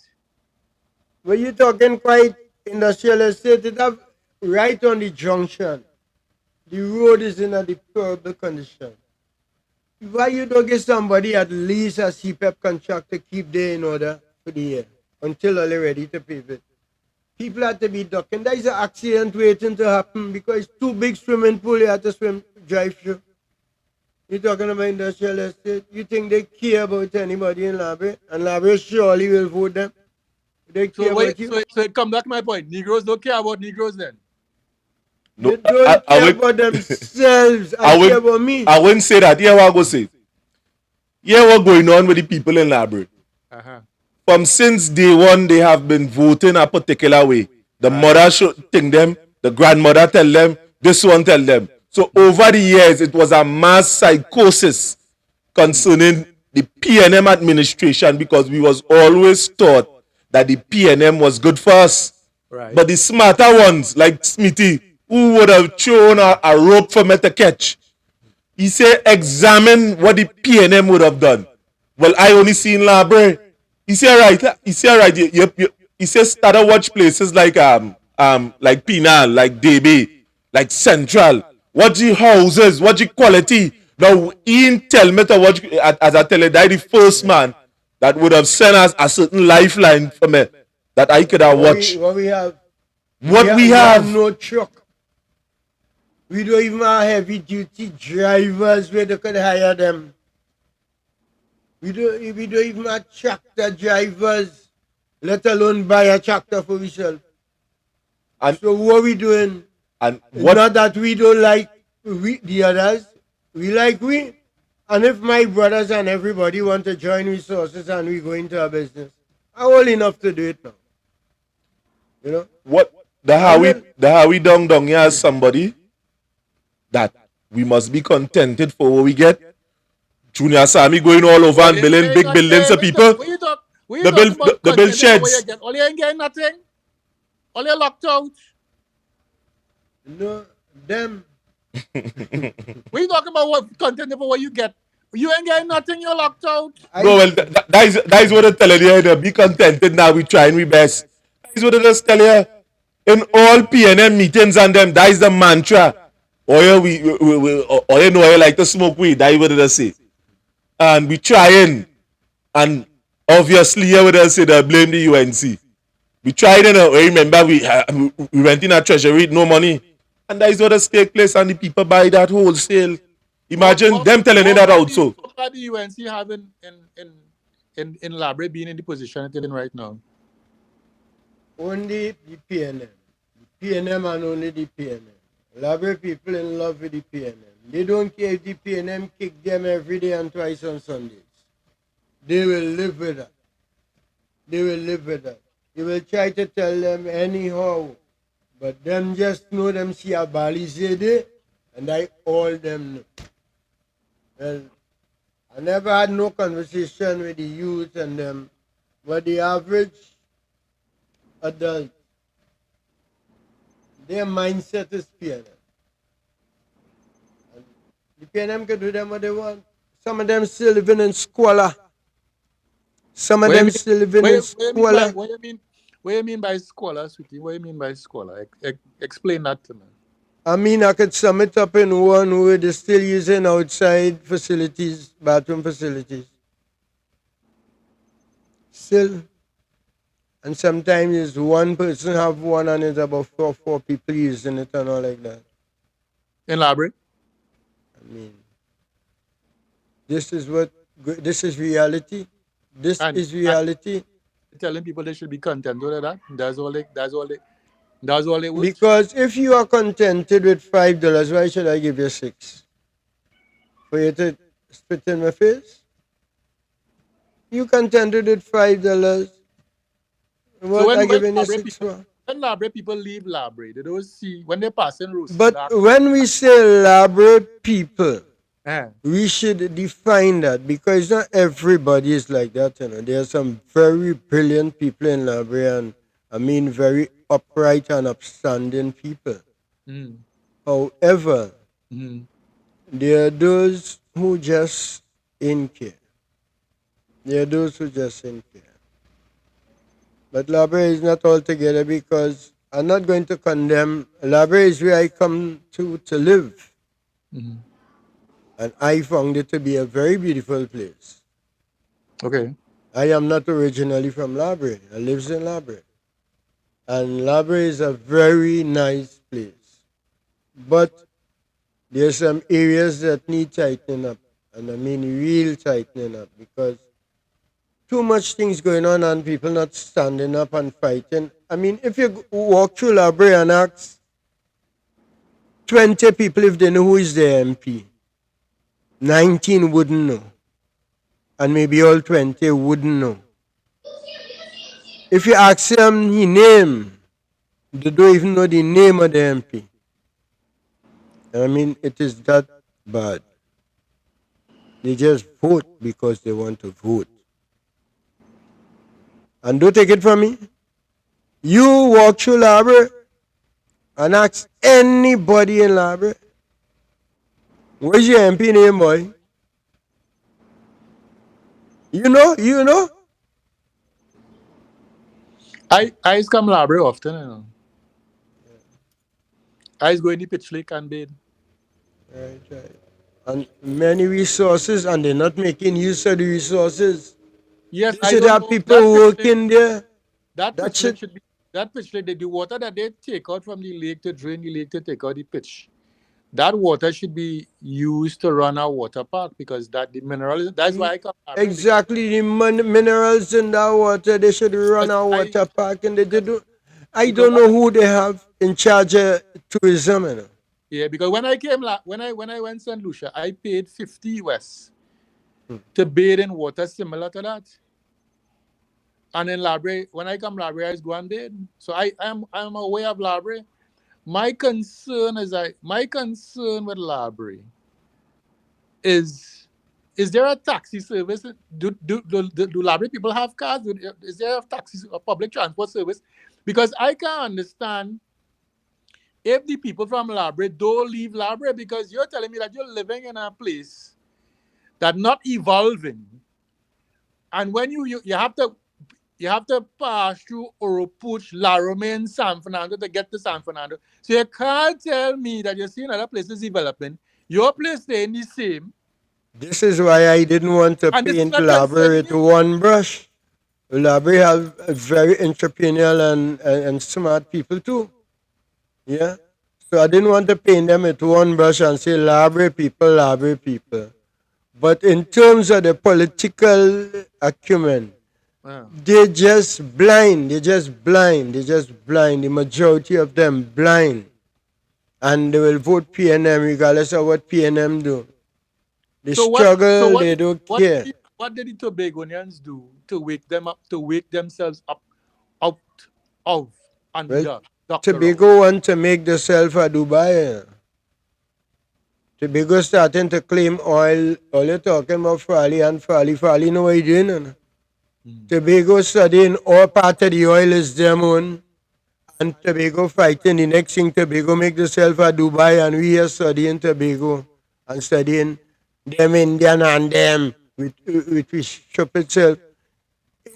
When you talking quite industrial estate, it have right on the junction. The road is in a deplorable condition. Why you don't get somebody at least a CPEP contract to keep there in order for the year until they're ready to pave it? People have to be ducking. There is an accident waiting to happen because it's too big swimming pool you have to drive through. You're talking about industrial estate. You think they care about anybody in Labre? And Labre surely will vote them. They care about you. So it come back to my point. Negroes don't care about Negroes then. No, they don't care about themselves. I care about me. I wouldn't say that. Yeah, what I go say. Yeah, what's going on with the people in Labre? From since day one, they have been voting a particular way. The mother should think them, the grandmother tell them, this one tell them. So over the years, it was a mass psychosis concerning the PNM administration because we was always taught that the PNM was good for us. Right. But the smarter ones, like Smithy, who would have thrown a rope for me to catch, he said, examine what the PNM would have done. Well, I only seen Labre. He said, right. He said, start to watch places like Penal, like DB, like Central. Watch the houses, watch the quality. Now, he didn't tell me to watch, as I tell you, that the first man that would have sent us a certain lifeline for me that I could have watched. What we have? We have no truck. We don't even have heavy duty drivers where they could hire them. We don't even have tractor drivers, let alone buy a tractor for ourselves. And so what are we doing? And not that we don't like the others, we like we. And if my brothers and everybody want to join resources and we go into a business, I'm old enough to do it now. You know? What the how we down here as somebody that we must be contented for what we get. Junior Sammy going all over and building big buildings for people. The build sheds. All you ain't getting nothing. All you locked out. No, them. We talking about what contented for what you get. You ain't getting nothing, you're locked out. No, well, that is what I'm telling you. Be contented now. We trying we best. That is what I just tell you. In all PNM meetings and them, that is the mantra. Or you know you like to smoke weed. That is what I say. And we trying. And obviously, you would say they blame the UNC. We tried, remember, we went in a treasury with no money. And that is what has take place, and the people buy that wholesale. Imagine them telling you that also. What the UNC having in Labre being in the position it's in right now? Only the PNM. The PNM and only the PNM. Labre people in love with the PNM. They don't care if the PNM kick them every day and twice on Sundays. They will live with that. They will live with that. You will try to tell them anyhow. But them just know them see a Balizede and I all them know. Well, I never had no conversation with the youth and them, but the average adult, their mindset is PNM. And the PNM can do them what they want. Some of them still living in squalor. Some of them still living in squalor. What do you mean by squalor, sweetie? What do you mean by squalor? Explain that to me. I mean, I could sum it up in one word. They're still using outside facilities, bathroom facilities. Still. And sometimes it's one person have one and it's about four people using it and all like that. In Labre? I mean, this is reality. This is reality. Telling people they should be content with that. That's all they want. Because if you are contented with $5, why should I give you $6? For you to spit in my face? You contented with $5. What I giving you $6 for? when Labre people leave Labre, they don't see when they pass in Rose. But when we say Labre people, we should define that, because not everybody is like that. There are some very brilliant people in Labre, and I mean very upright and upstanding people. However, there are those who just ain't care. There are those who just ain't care. But Labre is not altogether, because I'm not going to condemn. Labre is where I come to live. And I found it to be a very beautiful place. Okay. I am not originally from Labre. I live in Labre. And Labre is a very nice place. But there's some areas that need tightening up. And I mean real tightening up, because too much things going on and people not standing up and fighting. I mean, if you walk through Labre and ask 20 people if they know who is the MP, 19 wouldn't know. And maybe all 20 wouldn't know. If you ask them his name, they don't even know the name of the MP. I mean, it is that bad. They just vote because they want to vote. And don't take it from me. You walk through Labre and ask anybody in Labre, where's your MP name, boy? You know? I come Labre often, you know. I go in the pitch lake and bathe. Right. And many resources, and they're not making use of the resources. Yes, they should have people working there. That pitch lake should be that pitch lake. The water that they take out from the lake to drain the lake to take out the pitch, that water should be used to run our water park, because that the minerals. That's why I come. Exactly, the minerals in that water, they should run our water park, and they do. I don't know who they have in charge of tourism. You know. Yeah, because when I came, when I went St. Lucia, I paid $50 US to bathe in water similar to that. And in Labre, when I come Labre, I just go and bathe. So I'm aware of Labre. My concern with Labre is there a taxi service? Do Labre people have cars? Is there a taxi or public transport service? Because I can't understand if the people from Labre don't leave Labre, because you're telling me that you're living in a place that's not evolving. And when you have to pass through Oropuch, Laramie, and San Fernando to get to San Fernando. So you can't tell me that you're seeing other places developing. Your place staying the same. This is why I didn't want to paint Labre with one brush. Labre have very entrepreneurial and smart people too. Yeah. So I didn't want to paint them with one brush and say Labre people. But in terms of the political acumen, they're just blind. The majority of them blind. And they will vote PNM regardless of what PNM do. They struggle, they don't care. What did the Tobagonians do to wake them up, to wake themselves up out of under? Tobago want to make themselves a Dubai. Tobago starting to claim oil. All you're talking about Fali know what you're doing. Tobago studying all part of the oil is them own. And Tobago fighting. The next thing, Tobago make themselves a Dubai, and we are studying Tobago and studying them Indian and them with which shop itself.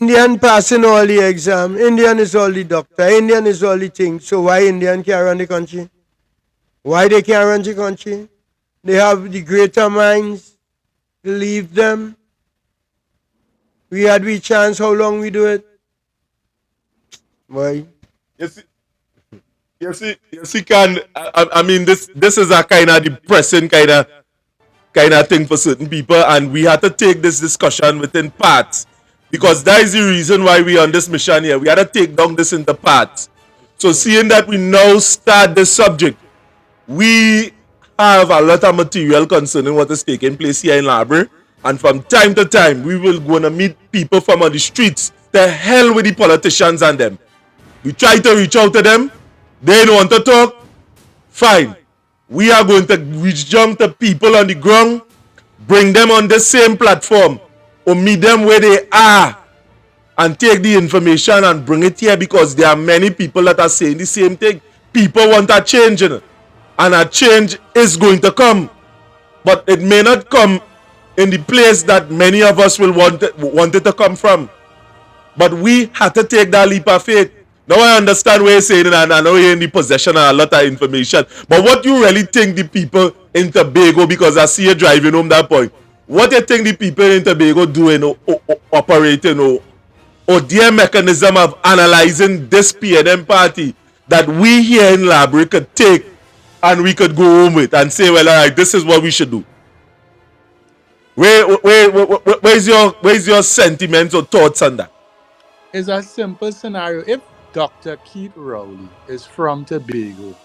Indian passing all the exam. Indian is all the doctor. Indian is all the things. So why Indian can't run the country? Why they can't run the country? They have the greater minds. Leave them. We had we chance how long we do it. Why? You see, I mean, this is a kind of depressing kind of thing for certain people, and we had to take this discussion within parts, because that is the reason why we on this mission here. We had to take down this into parts. So seeing that we now start this subject, we have a lot of material concerning what is taking place here in Labre, and from time to time we will go and meet people from on the streets. The hell with the politicians and them. We try to reach out to them. They don't want to talk. Fine. We are going to reach out to people on the ground, bring them on the same platform, or meet them where they are, and take the information and bring it here, because there are many people that are saying the same thing. People want a change, and a change is going to come, but it may not come in the place that many of us will want it to come from. But we had to take that leap of faith. Now I understand what you're saying, and I know you're in the possession of a lot of information. But what you really think the people in Tobago, because I see you driving home that point, what you think the people in Tobago doing or operating or their mechanism of analyzing this PNM party that we here in Library could take and we could go home with and say, well, all right, this is what we should do. Where's your sentiments or thoughts on that? It's a simple scenario. If Dr. Keith Rowley is from Tobago,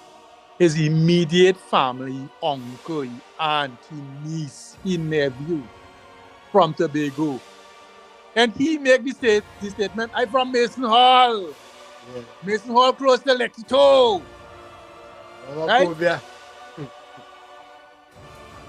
his immediate family, uncle, aunt, niece, nephew from Tobago, and he make the statement, I'm from Mason Hall. Yeah. Mason Hall close to Lekito. Right?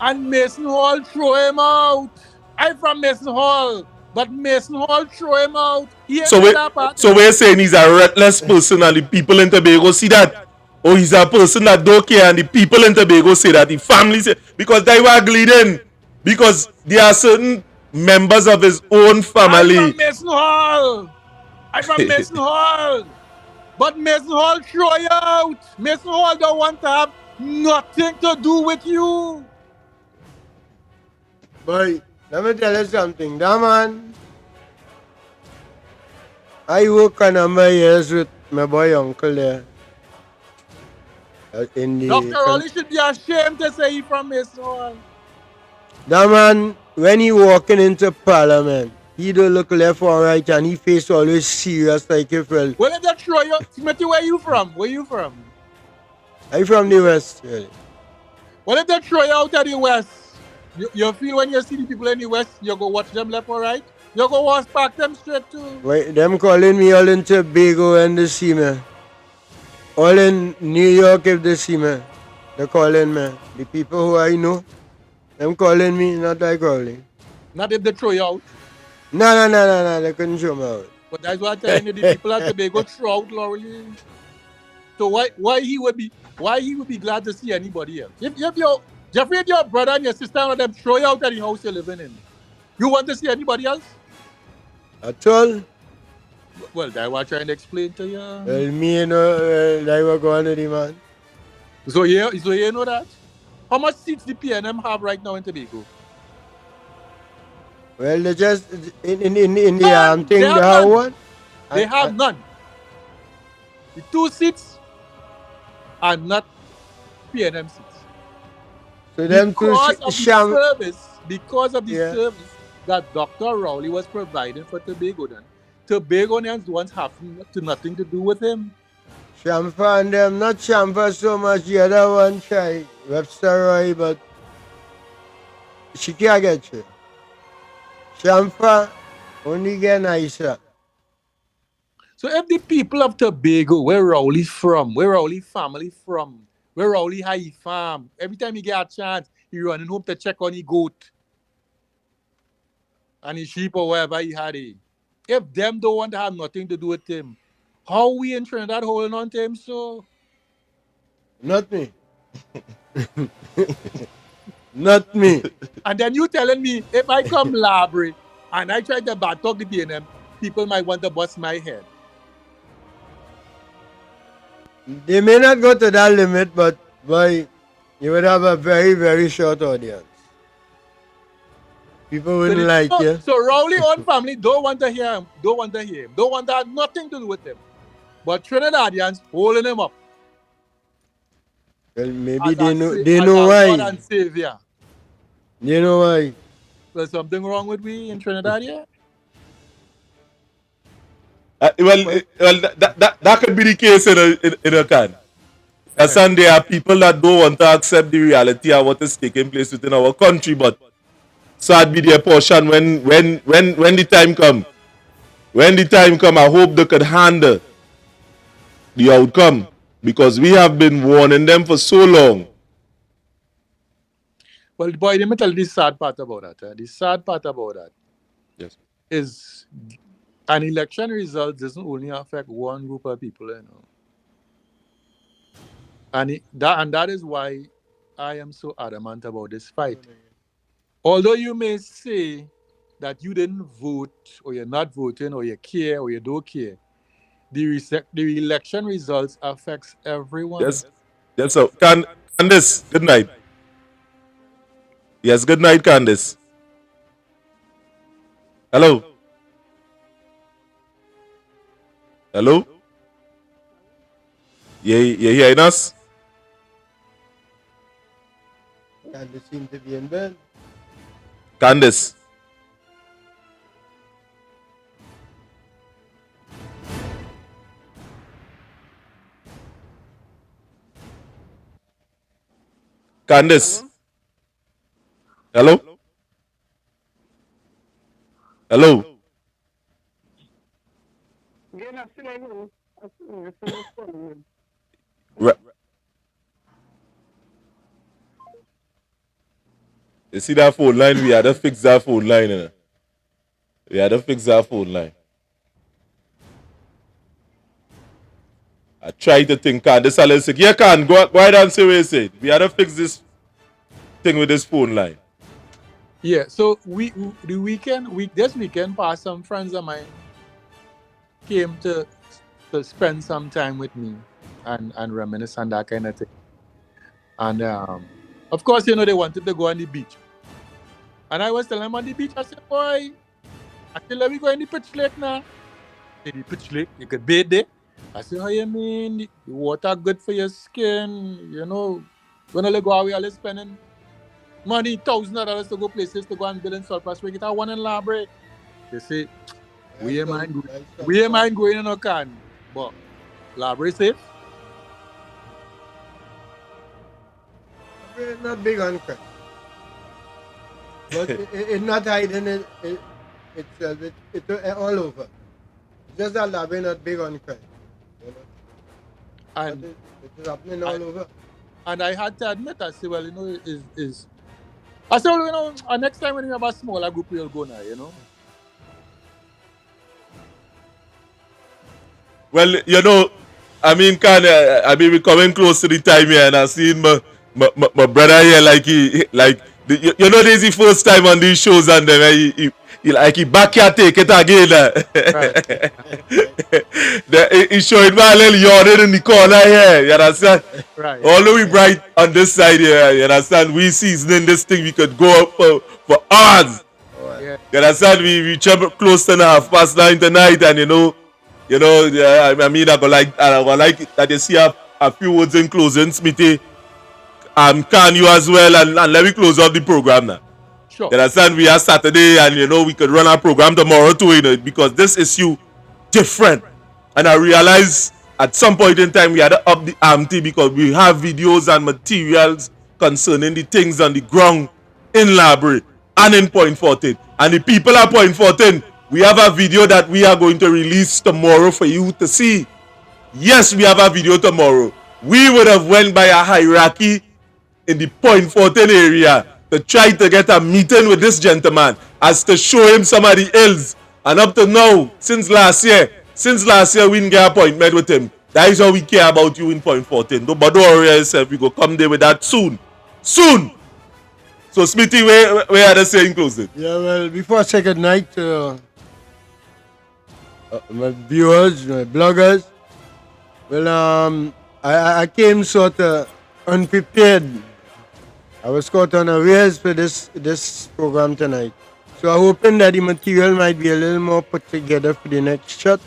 And Mason Hall throw him out. I'm from Mason Hall. But Mason Hall throw him out. So we're saying he's a reckless person and the people in Tobago see that? Or he's a person that don't care and the people in Tobago say that? The family say, because they were bleeding. Because there are certain members of his own family. I'm from Mason Hall. I'm from Mason Hall. But Mason Hall throw you out. Mason Hall don't want to have nothing to do with you. Boy, let me tell you something. That man, I work a number of years with my boy uncle there. Dr. Rowley should be ashamed to say he's from Mason Hall. That man, when he walking into Parliament, he don't look left or right and he face always serious like if well. Well, let that show you. Smithy, where you from? Where you from? I'm from the West, really. Well, let that show you out of the West. You feel when you see the people in the West, you go watch them left or right? You go watch back them straight too. Wait, them calling me all in Tobago and they see me. All in New York if they see me. They're calling me. The people who I know, them calling me, not I calling. Not if they throw you out? No, they couldn't throw me out. But that's what I'm telling you, the people at Tobago throw out Loreley. So why he would be glad to see anybody else? If your brother and your sister and them throw you out of the house you're living in, you want to see anybody else? At all? Well, that's what I'm trying to explain to you. Well, me, you know, I was going to the man. So you know that? How much seats the PNM have right now in Tobago? Well, they just, in the thing, they have one? They have none. The 2 seats are not PNM seats. So them because of the service that Dr. Rowley was providing for Tobago then, Tobagonians don't have nothing to do with him. Champa and them, not Champa so much, the other one try, Webster Roy, but she can't get you. Champa only get nicer. So if the people of Tobago, where Rowley from, where Rowley family from, where Rowley high farm, every time he get a chance, he running home to check on his goat and his sheep or whatever he had. If them don't want to have nothing to do with him, how we in Trinidad holding on to him so? Not me. Not me. And then you telling me, if I come library and I try to bad talk the PNM, people might want to bust my head. They may not go to that limit, but boy, you would have a very, very short audience. People wouldn't like you. So Rowley's own family don't want to hear him, don't want to have nothing to do with him. But Trinidadians holding him up. Well, maybe they know why. God and Savior. You know why? There's something wrong with we in Trinidad here? That could be the case in a can. And there are people that don't want to accept the reality of what is taking place within our country, but so that'd be their portion when the time come. When the time come, I hope they could handle the outcome, because we have been warning them for so long. Well, boy, let me tell you the sad part about that. The sad part about that is an election result doesn't only affect one group of people, you know. And that is why I am so adamant about this fight. Although you may say that you didn't vote, or you're not voting, or you care, or you don't care, the election results affects everyone. Yes, so Candice, good night. Yes, good night, Candice. Hello? Hello? You hearing us? Candice seems to be in bed. Candice. Candice. Hello? Hello? You see that phone line? We had to fix that phone line. You know? We had to fix that phone line. I try to think, Candice, I'll say, yeah, can go ahead and say what you said. We had to fix this thing with this phone line. Yeah, so this weekend past, some friends of mine came to spend some time with me and reminisce and that kind of thing. And of course, you know, they wanted to go on the beach. And I was telling them on the beach, I said, boy, I said, let me go in the pitch lake now. The pitch lake, you could bathe there. I said, how you mean? The water good for your skin, you know. When I go away, I'll spending money, $1,000 to go places to go and build in Sulphur Spring. Get a one in Library. They say, we ain't mind going in a can, but Library safe. It's not big on crime. But it's not hiding itself. It's all over. Just that Library not big on crime. You know? And it is happening all over. And I had to admit, I said, well, you know, I said, well, you know, next time when you have a smaller group, we'll go now, you know. Well, you know, I mean, we're coming close to the time here, and I seen my brother here, you know, this is the first time on these shows, and then he backyard take it again. Right. He's showing me a little yawning in the corner here, you understand? Right. Although we bright on this side here, you understand? We seasoning this thing, we could go up for hours. Yeah. You understand? We travel close to 9:30 tonight, and you know, I mean, I would like that you see a few words in closing, Smithy. Can you as well, and let me close off the program now. Sure. You understand? We are Saturday, and you know, we could run our program tomorrow too, you know, because this issue different. And I realized at some point in time we had to up the ante because we have videos and materials concerning the things on the ground in Library and in Point 14. And the people at Point 14, we have a video that we are going to release tomorrow for you to see. Yes, we have a video tomorrow. We would have went by a hierarchy in the Point 14 area to try to get a meeting with this gentleman as to show him some of the ills. And up to now, since last year, we didn't get an appointment with him. That is how we care about you in Point 14. But don't worry yourself, we go come there with that soon. Soon! So Smithy, where are they saying closing? Yeah, well, before I say good night to my viewers, my bloggers, well, I came sort of unprepared. I was caught unawares for this program tonight. So I'm hoping that the material might be a little more put together for the next shot.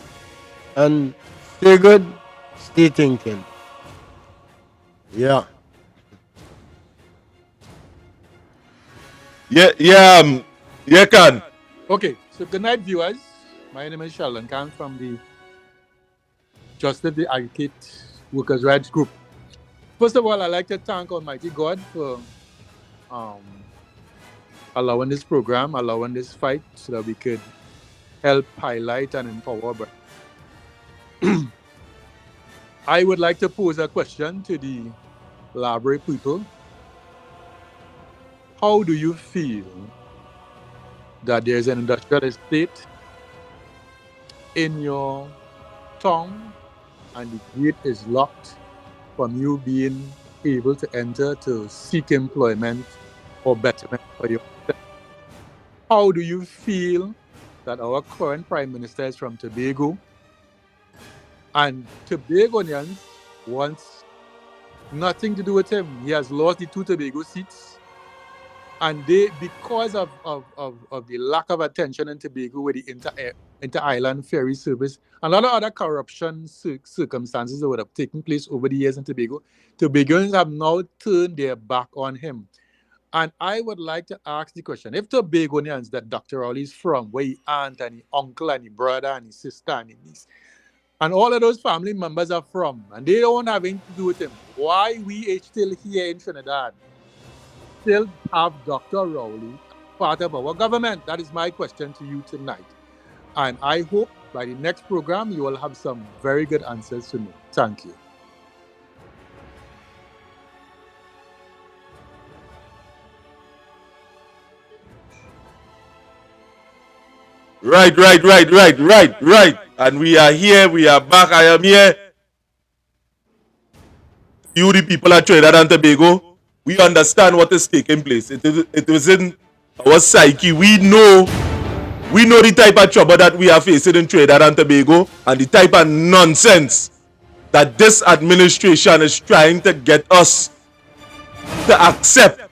And stay good, stay thinking. Yeah. Yeah, Khan. Okay, so good night, viewers. My name is Sheldon Khan from the Justice the Advocate Workers' Rights Group. First of all, I'd like to thank Almighty God for allowing this program, allowing this fight so that we could help highlight and empower. I would like to pose a question to the library people. How do you feel that there's an industrial estate in your town and the gate is locked from you being able to enter to seek employment or betterment for yourself? How do you feel that our current Prime Minister is from Tobago and Tobagonians wants nothing to do with him? He has lost the 2 Tobago seats, and they, because of the lack of attention in Tobago with the inter-island ferry service, and a lot of other corruption circumstances that would have taken place over the years in Tobago, Tobagonians have now turned their back on him. And I would like to ask the question, if Tobagonians that Dr. Rowley is from, where his aunt and his uncle and his brother and his sister and his niece, and all of those family members are from, and they don't have anything to do with him, why we still here in Trinidad still have Dr. Rowley part of our government? That is my question to you tonight. And I hope by the next program you will have some very good answers to me. Thank you. Right. And we are here, we are back, I am here. You, the people at Trinidad and Tobago, we understand what is taking place. It was in our psyche. We know the type of trouble that we are facing in Trinidad and Tobago and the type of nonsense that this administration is trying to get us to accept.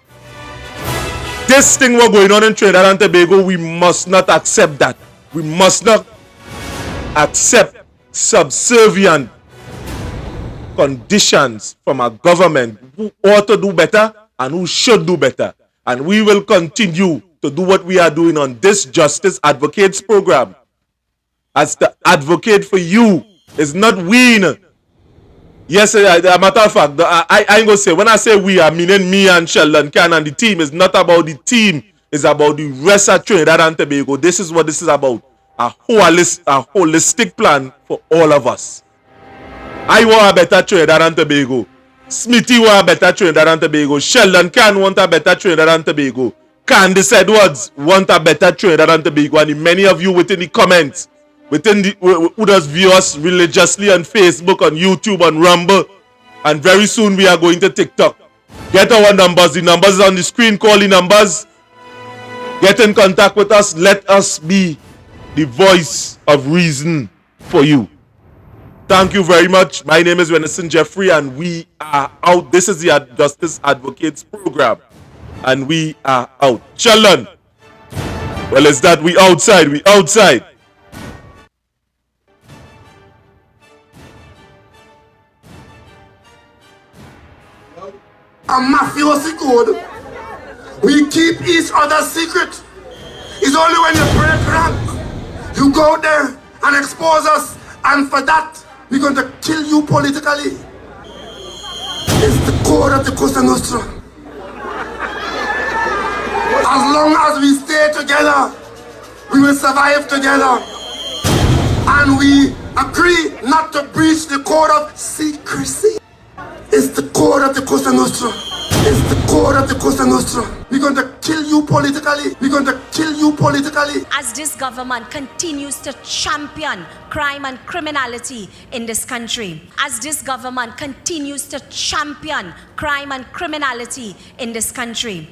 This thing we're going on in Trinidad and Tobago, we must not accept that. We must not accept subservient conditions from a government who ought to do better and who should do better. And we will continue to do what we are doing on this Justice Advocates program. As the advocate for you is not we. Yes, as a matter of fact, I ain't going to say, when I say we, I mean me and Sheldon Can and the team. It's not about the team. It's about the rest of Trinidad and Tobago. This is what this is about. A holistic plan for all of us. I want a better Trinidad and Tobago. Smithy want a better Trinidad and Tobago. Sheldon Can want a better Trinidad and Tobago. Candice Edwards want a better Trinidad and Tobago. And many of you within the comments, who does view us religiously on Facebook, on YouTube, on Rumble, and very soon we are going to TikTok. Get our numbers. The numbers on the screen. Call the numbers. Get in contact with us. Let us be the voice of reason for you. Thank you very much. My name is Renison Jeffrey, and we are out. This is the Justice Advocates program, and we are out. Sheldon. Well, it's that we outside. We outside. A mafiosi code. We keep each other's secret. It's only when you break rank, you go there and expose us, and for that, we're going to kill you politically. It's the code of the Cosa Nostra. As long as we stay together, we will survive together. And we agree not to breach the code of secrecy. It's the code of the Cosa Nostra. It's the code of the Cosa Nostra. We're going to kill you politically. We're going to kill you politically. As this government continues to champion crime and criminality in this country. As this government continues to champion crime and criminality in this country.